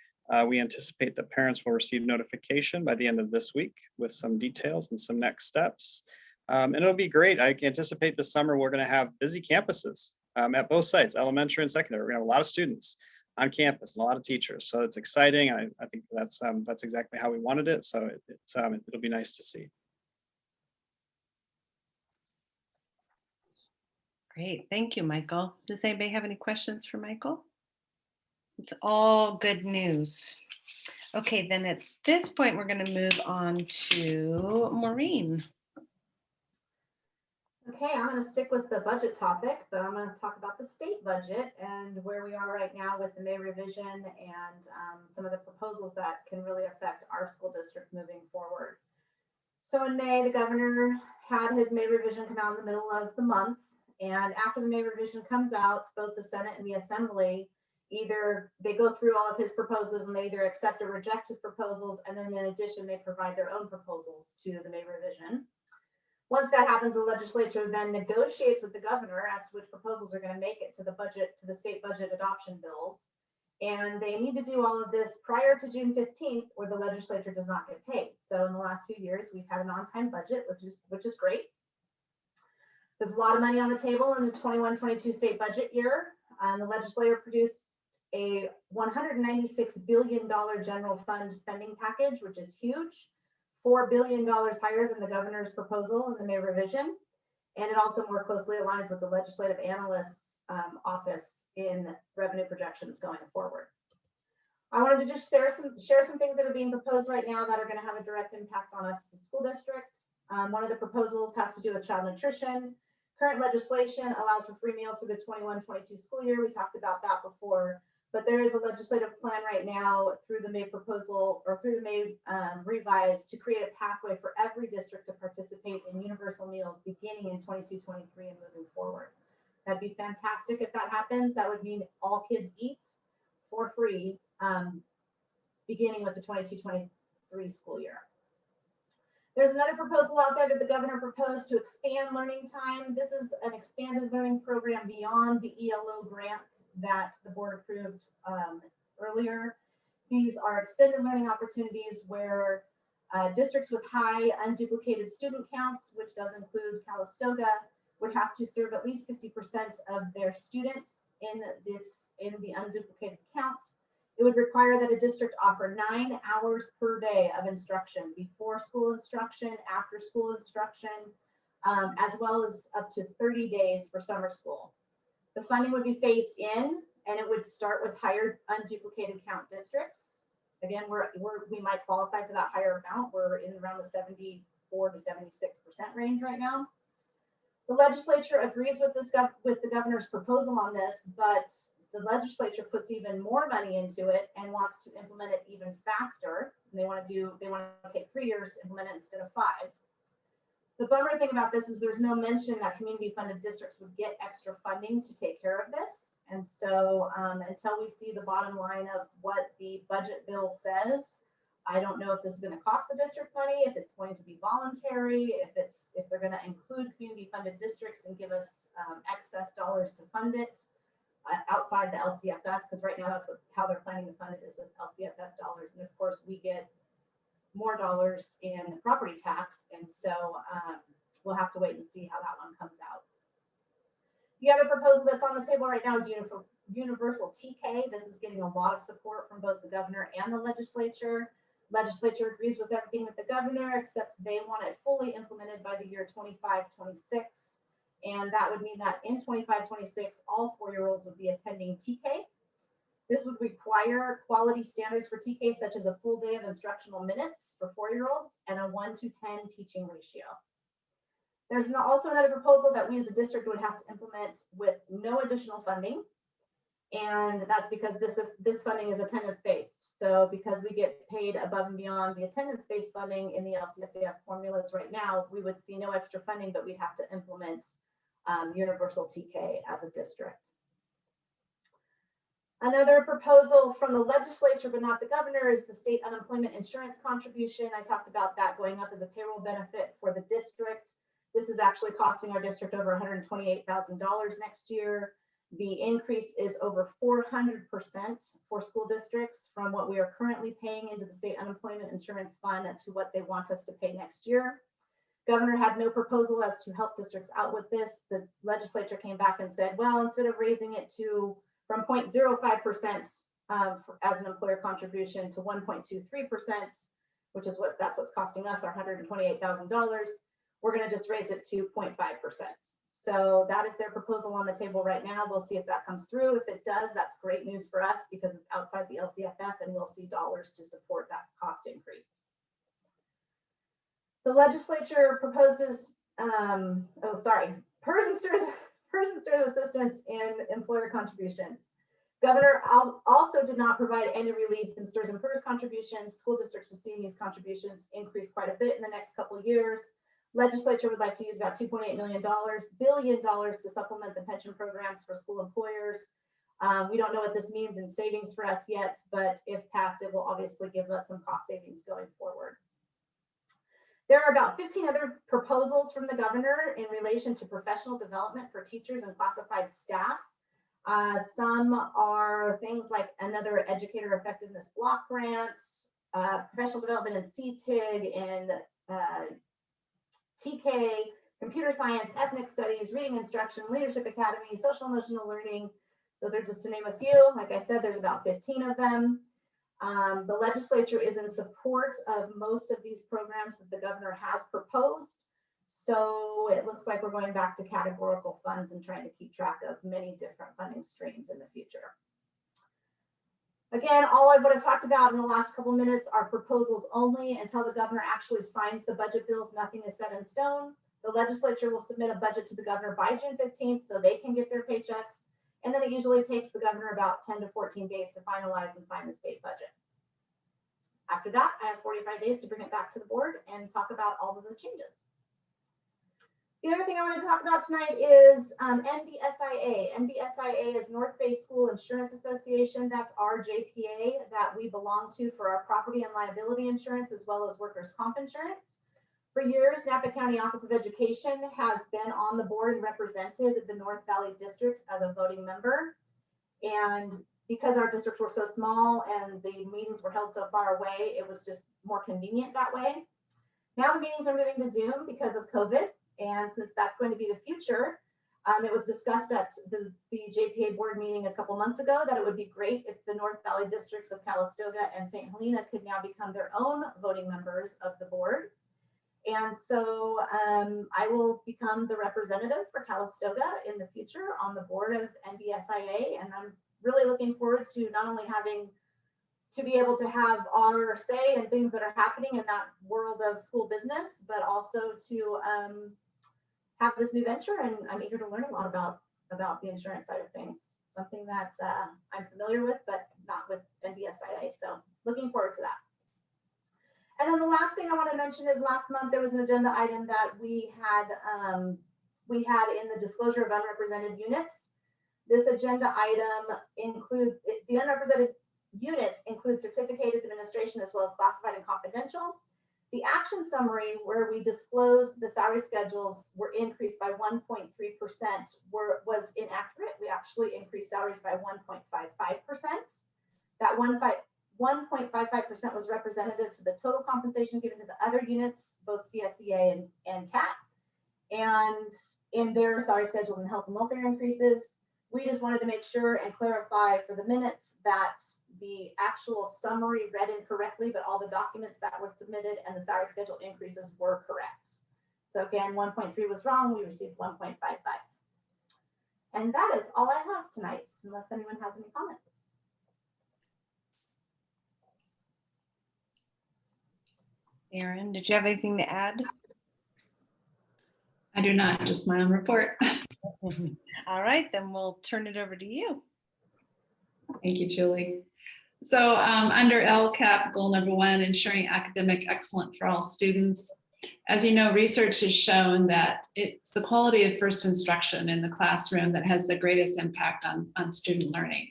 We anticipate that parents will receive notification by the end of this week with some details and some next steps. And it'll be great. I anticipate this summer we're going to have busy campuses at both sites, elementary and secondary. We're going to have a lot of students on campus and a lot of teachers. So it's exciting. I think that's exactly how we wanted it. So it'll be nice to see. Great, thank you, Michael. Does anybody have any questions for Michael? It's all good news. Okay, then at this point, we're going to move on to Maureen. Okay, I'm going to stick with the budget topic, but I'm going to talk about the state budget and where we are right now with the May revision and some of the proposals that can really affect our school district moving forward. So in May, the governor had his May revision come out in the middle of the month. And after the May revision comes out, both the Senate and the Assembly, either they go through all of his proposals and they either accept or reject his proposals. And then in addition, they provide their own proposals to the May revision. Once that happens, the legislature then negotiates with the governor as to which proposals are going to make it to the budget, to the state budget adoption bills. And they need to do all of this prior to June 15th, or the legislature does not get paid. So in the last few years, we've had an on-time budget, which is great. There's a lot of money on the table in the 21-22 state budget year. The legislature produced a $196 billion general fund spending package, which is huge, $4 billion higher than the governor's proposal in the May revision. And it also more closely aligns with the legislative analyst's office in revenue projections going forward. I wanted to just share some things that are being proposed right now that are going to have a direct impact on us as a school district. One of the proposals has to do with child nutrition. Current legislation allows for free meals for the 21-22 school year. We talked about that before, but there is a legislative plan right now through the May proposal or through the May revise to create a pathway for every district to participate in universal meals beginning in 22-23 and moving forward. That'd be fantastic if that happens. That would mean all kids eat for free beginning with the 22-23 school year. There's another proposal out there that the governor proposed to expand learning time. This is an expanded learning program beyond the ELO grant that the board approved earlier. These are extended learning opportunities where districts with high unduplicated student counts, which does include Calistoga, would have to serve at least 50% of their students in the unduplicated count. It would require that a district offer 9 hours per day of instruction, before school instruction, after school instruction, as well as up to 30 days for summer school. The funding would be phased in, and it would start with higher unduplicated count districts. Again, we might qualify for that higher amount. We're in around the 74 to 76% range right now. The legislature agrees with the governor's proposal on this, but the legislature puts even more money into it and wants to implement it even faster. And they want to take 3 years to implement it instead of 5. The bummer thing about this is there's no mention that community funded districts would get extra funding to take care of this. And so until we see the bottom line of what the budget bill says, I don't know if this is going to cost the district money, if it's going to be voluntary, if they're going to include community funded districts and give us excess dollars to fund it outside the LCFF, because right now that's how they're planning to fund it is with LCFF dollars. And of course we get more dollars in property tax. And so we'll have to wait and see how that one comes out. The other proposal that's on the table right now is universal TK. This is getting a lot of support from both the governor and the legislature. Legislature agrees with everything with the governor, except they want it fully implemented by the year 25-26. And that would mean that in 25-26, all 4-year-olds would be attending TK. This would require quality standards for TK, such as a full day of instructional minutes for 4-year-olds and a 1-to-10 teaching ratio. There's also another proposal that we as a district would have to implement with no additional funding. And that's because this funding is attendance-based. So because we get paid above and beyond the attendance-based funding in the LCFF formulas right now, we would see no extra funding, but we'd have to implement universal TK as a district. Another proposal from the legislature, but not the governor, is the state unemployment insurance contribution. I talked about that going up as a payroll benefit for the district. This is actually costing our district over $128,000 next year. The increase is over 400% for school districts from what we are currently paying into the state unemployment insurance fund to what they want us to pay next year. Governor had no proposal as to help districts out with this. The legislature came back and said, well, instead of raising it from 0.05% as an employer contribution to 1.23%, which is that's what's costing us our $128,000, we're going to just raise it to 0.5%. So that is their proposal on the table right now. We'll see if that comes through. If it does, that's great news for us because it's outside the LCFF and we'll see dollars to support that cost increase. The legislature proposes, PERS and STIRS assistance in employer contributions. Governor also did not provide any relief in STIRS and PERS contributions. School districts are seeing these contributions increase quite a bit in the next couple of years. Legislature would like to use about $2.8 billion to supplement the pension programs for school employers. We don't know what this means in savings for us yet, but if passed, it will obviously give us some cost savings going forward. There are about 15 other proposals from the governor in relation to professional development for teachers and classified staff. Some are things like another educator effectiveness block grant, professional development in CTIG and TK, computer science, ethnic studies, reading instruction, leadership academy, social emotional learning. Those are just to name a few. Like I said, there's about 15 of them. The legislature is in support of most of these programs that the governor has proposed. So it looks like we're going back to categorical funds and trying to keep track of many different funding streams in the future. Again, all I would have talked about in the last couple minutes are proposals only. Until the governor actually signs the budget bills, nothing is set in stone. The legislature will submit a budget to the governor by June 15th so they can get their paychecks. And then it usually takes the governor about 10 to 14 days to finalize and sign the state budget. After that, I have 45 days to bring it back to the board and talk about all of the changes. The other thing I want to talk about tonight is NBSIA. NBSIA is North Bay School Insurance Association. That's our JPA that we belong to for our property and liability insurance as well as workers' comp insurance. For years, Napa County Office of Education has been on the board and represented the North Valley districts as a voting member. And because our districts were so small and the meetings were held so far away, it was just more convenient that way. Now the meetings are moving to Zoom because of COVID. And since that's going to be the future, it was discussed at the JPA board meeting a couple months ago that it would be great if the North Valley districts of Calistoga and St. Helena could now become their own voting members of the board. And so I will become the representative for Calistoga in the future on the board of NBSIA. And I'm really looking forward to not only having to be able to have our say in things that are happening in that world of school business, but also to have this new venture. And I'm eager to learn a lot about the insurance side of things, something that I'm familiar with, but not with NBSIA. So looking forward to that. And then the last thing I want to mention is last month there was an agenda item that we had in the disclosure of unrepresented units. This agenda item the unrepresented units include certificated administration as well as classified and confidential. The action summary where we disclosed the salary schedules were increased by 1.3% was inaccurate. We actually increased salaries by 1.55%. That 1.55% was representative to the total compensation given to the other units, both CSEA and CAT, and in their salary schedules and health and welfare increases. We just wanted to make sure and clarify for the minutes that the actual summary read incorrectly, but all the documents that were submitted and the salary schedule increases were correct. So again, 1.3 was wrong. We received 1.55. And that is all I have tonight, unless anyone has any comments. Erin, did you have anything to add? I do not, just my own report. All right, then we'll turn it over to you. Thank you, Julie. So under LCAP, goal number 1, ensuring academic excellence for all students. As you know, research has shown that it's the quality of first instruction in the classroom that has the greatest impact on student learning.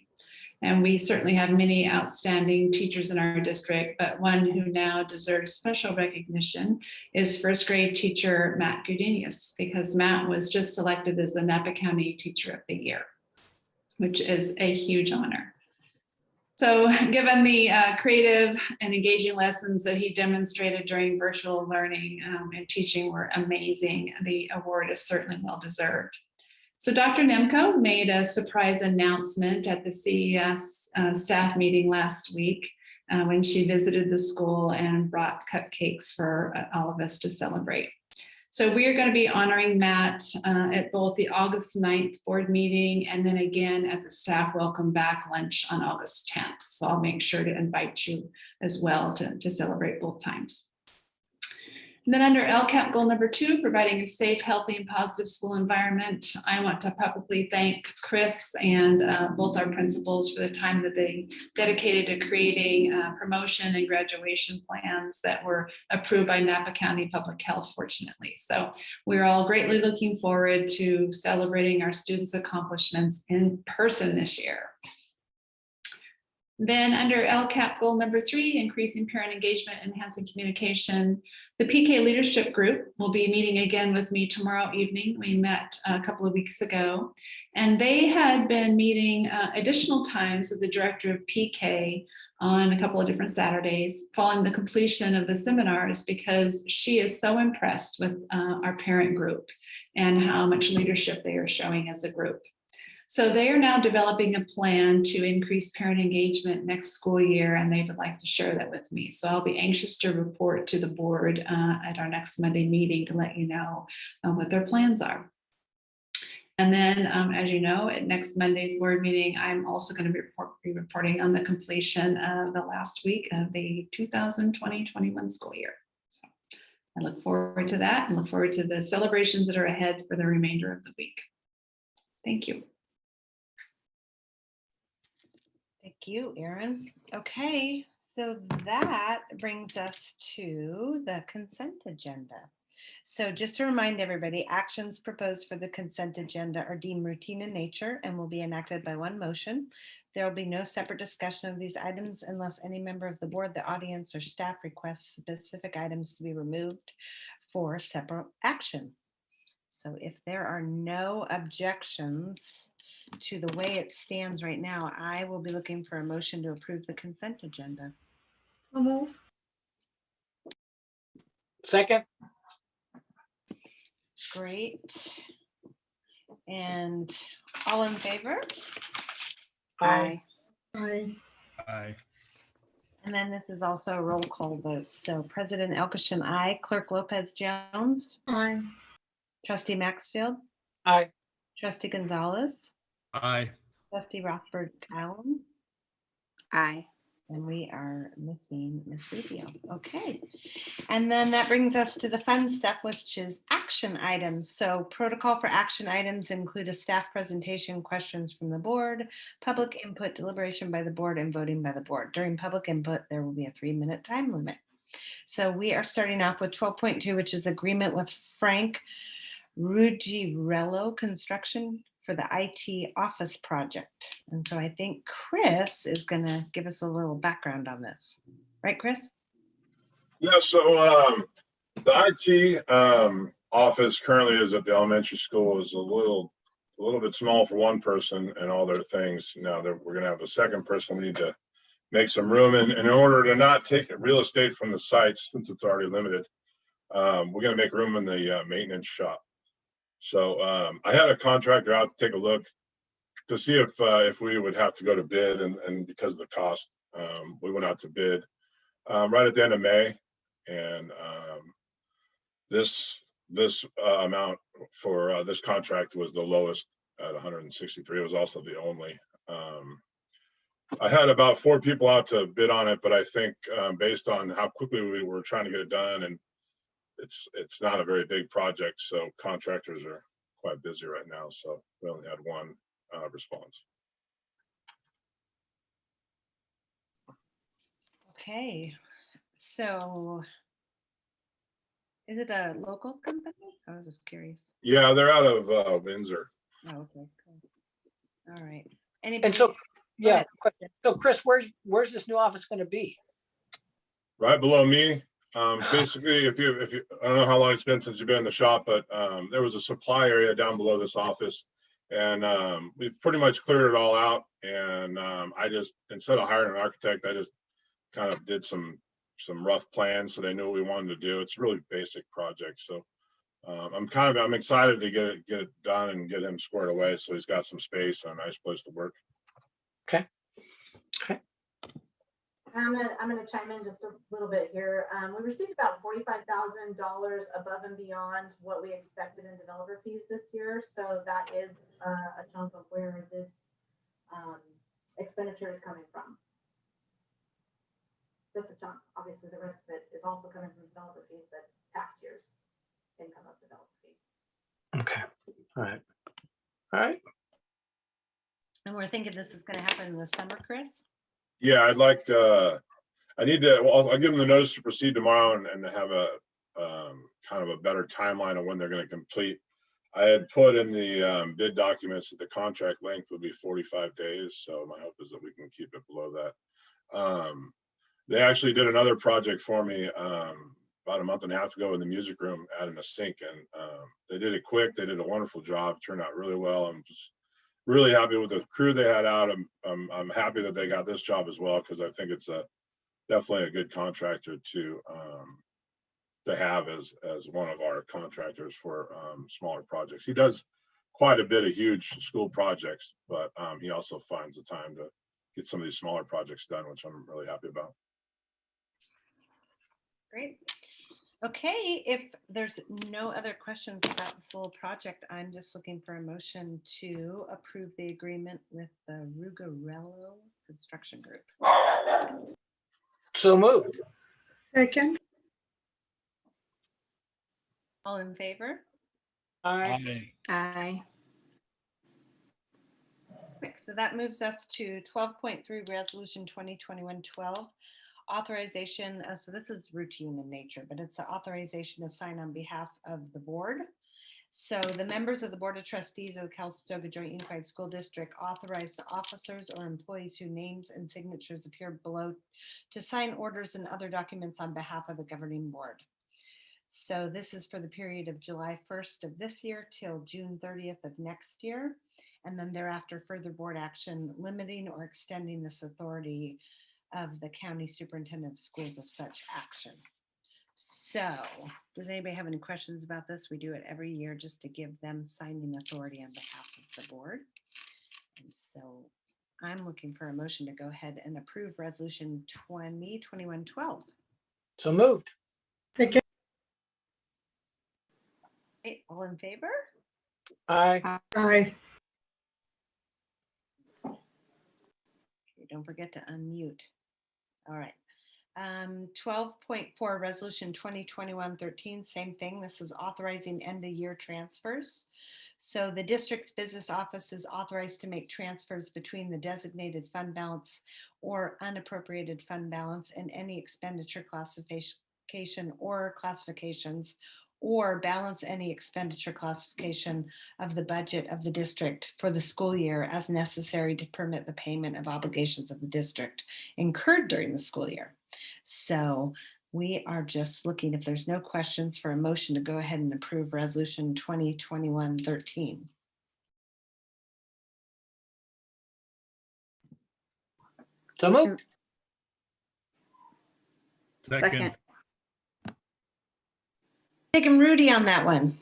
And we certainly have many outstanding teachers in our district, but one who now deserves special recognition is first grade teacher Matt Gudenius, because Matt was just selected as the Napa County Teacher of the Year, which is a huge honor. So given the creative and engaging lessons that he demonstrated during virtual learning and teaching were amazing, the award is certainly well deserved. So Dr. Nemko made a surprise announcement at the CES staff meeting last week when she visited the school and brought cupcakes for all of us to celebrate. So we are going to be honoring Matt at both the August 9th board meeting and then again at the staff welcome back lunch on August 10th. So I'll make sure to invite you as well to celebrate both times. And then under LCAP goal number 2, providing a safe, healthy, and positive school environment, I want to publicly thank Chris and both our principals for the time that they dedicated to creating promotion and graduation plans that were approved by Napa County Public Health, fortunately. So we're all greatly looking forward to celebrating our students' accomplishments in person this year. Then under LCAP goal number 3, increasing parent engagement, enhancing communication, the PK leadership group will be meeting again with me tomorrow evening. We met a couple of weeks ago, and they had been meeting additional times with the director of PK on a couple of different Saturdays following the completion of the seminars, because she is so impressed with our parent group and how much leadership they are showing as a group. So they are now developing a plan to increase parent engagement next school year, and they would like to share that with me. So I'll be anxious to report to the board at our next Monday meeting to let you know what their plans are. And then, as you know, at next Monday's board meeting, I'm also going to be reporting on the completion of the last week of the 2020-21 school year. So I look forward to that and look forward to the celebrations that are ahead for the remainder of the week. Thank you. Thank you, Erin. Okay, so that brings us to the consent agenda. So just to remind everybody, actions proposed for the consent agenda are deemed routine in nature and will be enacted by one motion. There will be no separate discussion of these items unless any member of the board, the audience, or staff requests specific items to be removed for separate action. So if there are no objections to the way it stands right now, I will be looking for a motion to approve the consent agenda. So move. Second. Great. And all in favor? Aye. Aye. Aye. And then this is also a roll call vote. So President Elkishan, aye. Clerk Lopez Jones? Aye. Trustee Maxfield? Aye. Trustee Gonzalez? Aye. Trustee Rothberg Allen? Aye. And we are missing Ms. Rubio. Okay. And then that brings us to the fun stuff, which is action items. So protocol for action items include a staff presentation, questions from the board, public input, deliberation by the board, and voting by the board. During public input, there will be a 3-minute time limit. So we are starting off with 12.2, which is agreement with Frank Ruggiero Construction for the IT office project. And so I think Chris is going to give us a little background on this. Right, Chris? Yeah, so the IT office currently is at the elementary school is a little bit small for one person and all their things. Now that we're gonna have a second person, we need to make some room. And in order to not take real estate from the sites, since it's already limited, we're gonna make room in the maintenance shop. So I had a contractor out to take a look to see if we would have to go to bid, and because of the cost, we went out to bid right at the end of May. And this amount for this contract was the lowest at 163. It was also the only. I had about 4 people out to bid on it, but I think based on how quickly we were trying to get it done, and it's not a very big project, so contractors are quite busy right now. So we only had one response. Okay, so is it a local company? I was just curious. Yeah, they're out of Windsor. Oh, okay, cool. All right. And Anybody? so, Go yeah, ahead. so Chris, where's this new office going to be? Right below me. Basically, if you, I don't know how long it's been since you've been in the shop, but there was a supply area down below this office, and we've pretty much cleared it all out. And I just, instead of hiring an architect, I just kind of did some rough plans so they knew what we wanted to do. It's a really basic project, so I'm excited to get it done and get him squared away so he's got some space and a nice place to work. Okay. I'm gonna chime in just a little bit here. We received about $45,000 above and beyond what we expected in developer fees this year. So that is a chunk of where this expenditure is coming from. Just a chunk. Obviously, the rest of it is also coming from developer fees that past years income of developer fees. Okay. All right. All right. And we're thinking this is going to happen in the summer, Chris? Yeah, I'd like I need to, well, I'll give them the notice to proceed tomorrow and have a kind of a better timeline of when they're going to complete. I had put in the bid documents that the contract length would be 45 days. So my hope is that we can keep it below that. They actually did another project for me about a month and a half ago in the music room, adding a sink, and they did it quick. They did a wonderful job, turned out really well. I'm just really happy with the crew they had out. I'm happy that they got this job as well, because I think it's definitely a good contractor to have as one of our contractors for smaller projects. He does quite a bit of huge school projects, but he also finds the time to get some of these smaller projects done, which I'm really happy about. Great. Okay, if there's no other questions about this little project, I'm just looking for a motion to approve the agreement with the Ruggiero Construction Group. So moved. Second. All in favor? Aye. Aye. Quick. So that moves us to 12.3 Resolution 2021-12. Authorization, so this is routine in nature, but it's an authorization to sign on behalf of the board. So the members of the Board of Trustees of the Calistoga Joint Unified School District authorize the officers or employees whose names and signatures appear below to sign orders and other documents on behalf of the governing board. So this is for the period of July 1st of this year till June 30th of next year. And then thereafter, further board action limiting or extending this authority of the county superintendent of schools of such action. So does anybody have any questions about this? We do it every year just to give them signing authority on behalf of the board. And so I'm looking for a motion to go ahead and approve resolution 2021-12. So moved. Second. Okay, all in favor? Aye. Aye. Okay, don't forget to unmute. All right. 12.4 Resolution 2021-13, same thing. This is authorizing end of year transfers. So the district's business office is authorized to make transfers between the designated fund balance or unappropriated fund balance and any expenditure classification or classifications, or balance any expenditure classification of the budget of the district for the school year as necessary to permit the payment of obligations of the district incurred during the school year. So we are just looking, if there's no questions, for a motion to go ahead and approve resolution 2021-13. So moved. Second. Taking Rudy on that one.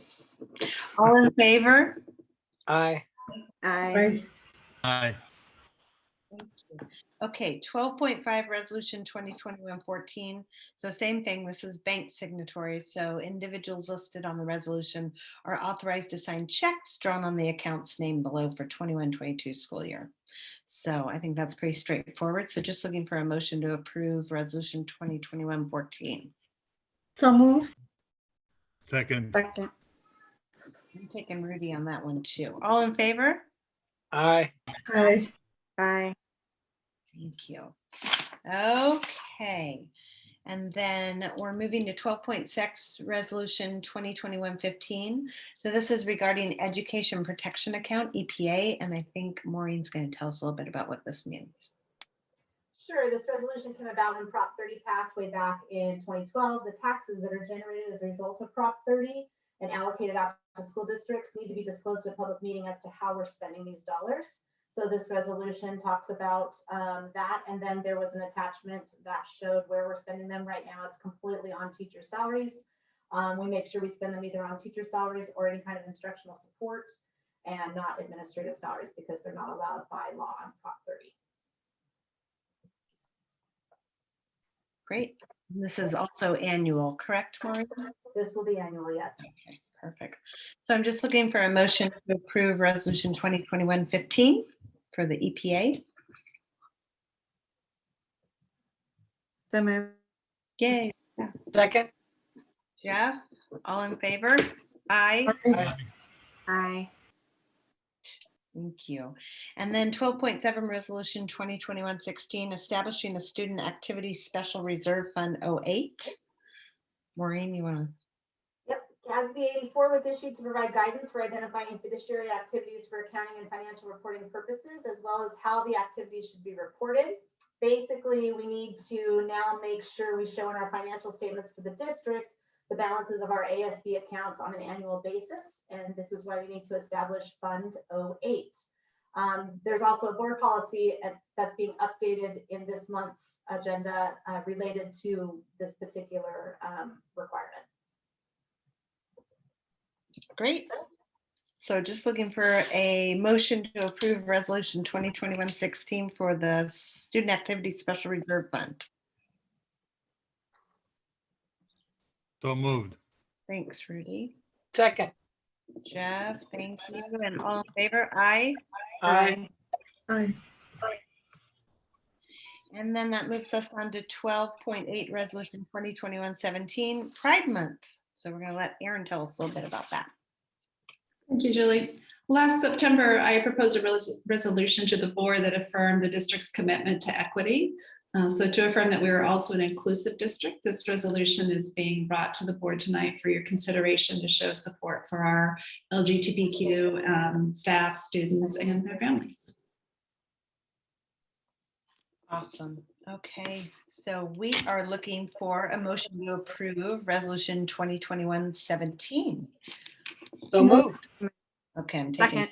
All in favor? Aye. Aye. Aye. Okay, 12.5 resolution 2021-14. So same thing, this is bank signatories. So individuals listed on the resolution are authorized to sign checks drawn on the accounts named below for 21-22 school year. So I think that's pretty straightforward. So just looking for a motion to approve resolution 2021-14. So move. Second. I'm taking Rudy on that one too. All in favor? Aye. Aye. Aye. Thank you. Okay. And then we're moving to 12.6 resolution 2021-15. So this is regarding education protection account, EPA. And I think Maureen's going to tell us a little bit about what this means. Sure, this resolution came about when Prop 30 passed way back in 2012. The taxes that are generated as a result of Prop 30 and allocated out to school districts need to be disclosed at a public meeting as to how we're spending these dollars. So this resolution talks about that. And then there was an attachment that showed where we're spending them. Right now, it's completely on teacher salaries. We make sure we spend them either on teacher salaries or any kind of instructional support, and not administrative salaries because they're not allowed by law on Prop 30. Great. This is also annual, correct, Maureen? This will be annual, yes. Okay, perfect. So I'm just looking for a motion to approve resolution 2021-15 for the EPA. So move. Yay. Second. Jeff, all in favor? Aye. Aye. Thank you. And then 12.7 resolution 2021-16, establishing a student activity special reserve fund 08. Maureen, you want to? Yep, GASB 84 was issued to provide guidance for identifying fiduciary activities for accounting and financial reporting purposes, as well as how the activities should be reported. Basically, we need to now make sure we show in our financial statements for the district the balances of our ASB accounts on an annual basis. And this is why we need to establish Fund 08. There's also a board policy that's being updated in this month's agenda related to this particular requirement. Great. So just looking for a motion to approve resolution 2021-16 for the student activity special reserve fund. So moved. Thanks, Rudy. Second. Jeff, thank you. And all in favor? Aye. Aye. Aye. And then that moves us on to 12.8 resolution 2021-17 Pride Month. So we're going to let Erin tell us a little bit about that. Thank you, Julie. Last September, I proposed a resolution to the board that affirmed the district's commitment to equity. So to affirm that we are also an inclusive district, this resolution is being brought to the board tonight for your consideration to show support for our LGBTQ staff, students, and their families. Awesome. Okay, so we are looking for a motion to approve resolution 2021-17. So moved. Okay, I'm taking Second.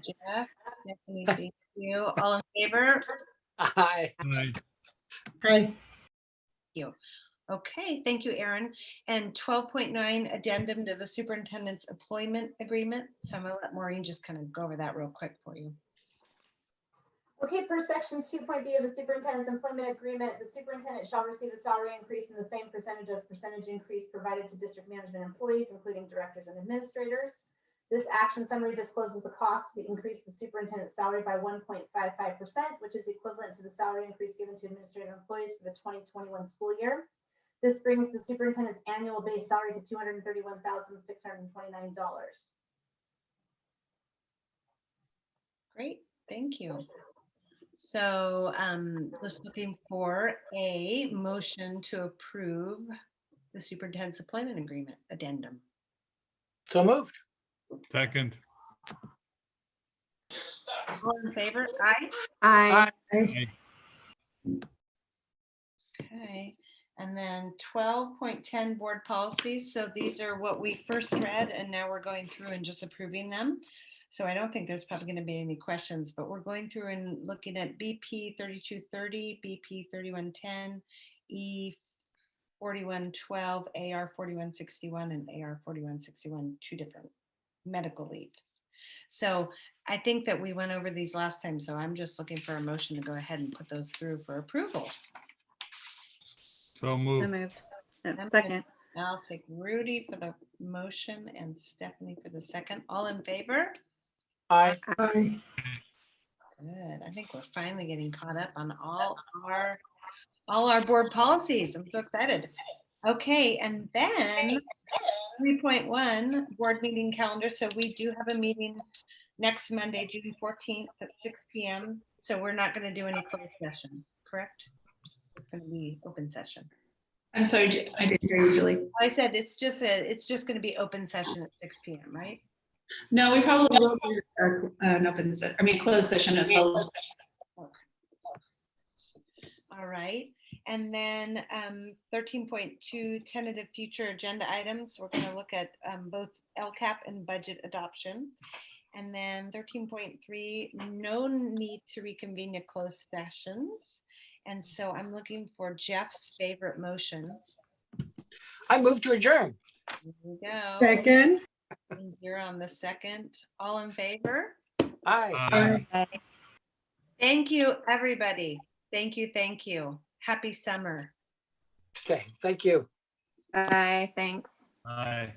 Jeff. Stephanie, thank you. All in favor? Aye. Aye. Aye. Thank you. Okay, thank you, Erin. And 12.9 addendum to the superintendent's employment agreement. So I'm going to let Maureen just kind of go over that real quick for you. Okay, per section 2.b of the superintendent's employment agreement, the superintendent shall receive a salary increase in the same percentage as percentage increase provided to district management employees, including directors and administrators. This action summary discloses the cost to increase the superintendent's salary by 1.55%, which is equivalent to the salary increase given to administrative employees for the 2021 school year. This brings the superintendent's annual base salary to $231,629. Great, thank you. So just looking for a motion to approve the superintendent's employment agreement addendum. So moved. Second. All in favor? Aye. Aye. Aye. Okay, and then 12.10 board policies. So these are what we first read and now we're going through and just approving them. So I don't think there's probably going to be any questions, but we're going through and looking at BP 3230, BP 3110, E 4112, AR 4161, and AR 4161, 2 different medical leave. So I think that we went over these last time, so I'm just looking for a motion to go ahead and put those through for approval. So So moved. moved. I'm Second. I'll take Rudy for the motion and Stephanie for the second. All in favor? Aye. Aye. Good. I think we're finally getting caught up on all our board policies. I'm so excited. Okay, and then 3.1 board meeting calendar. So we do have a meeting next Monday, June 14th at 6 p.m. So we're not going to do any closed session, correct? It's going to be open session. I'm sorry, I didn't hear you, Julie. I said it's just going to be open session at 6 p.m., right? No, we probably will do an open session, I mean, closed session as well. All right. And then 13.2 tentative future agenda items. We're going to look at both LCAP and budget adoption. And then 13.3, no need to reconvene to closed sessions. And so I'm looking for Jeff's favorite motion. I move to adjourn. Here we go. Second. And you're on the second. All in favor? Aye. Aye. Thank you, everybody. Thank you. Thank you. Happy summer. Okay, thank you. Bye. Thanks. Aye.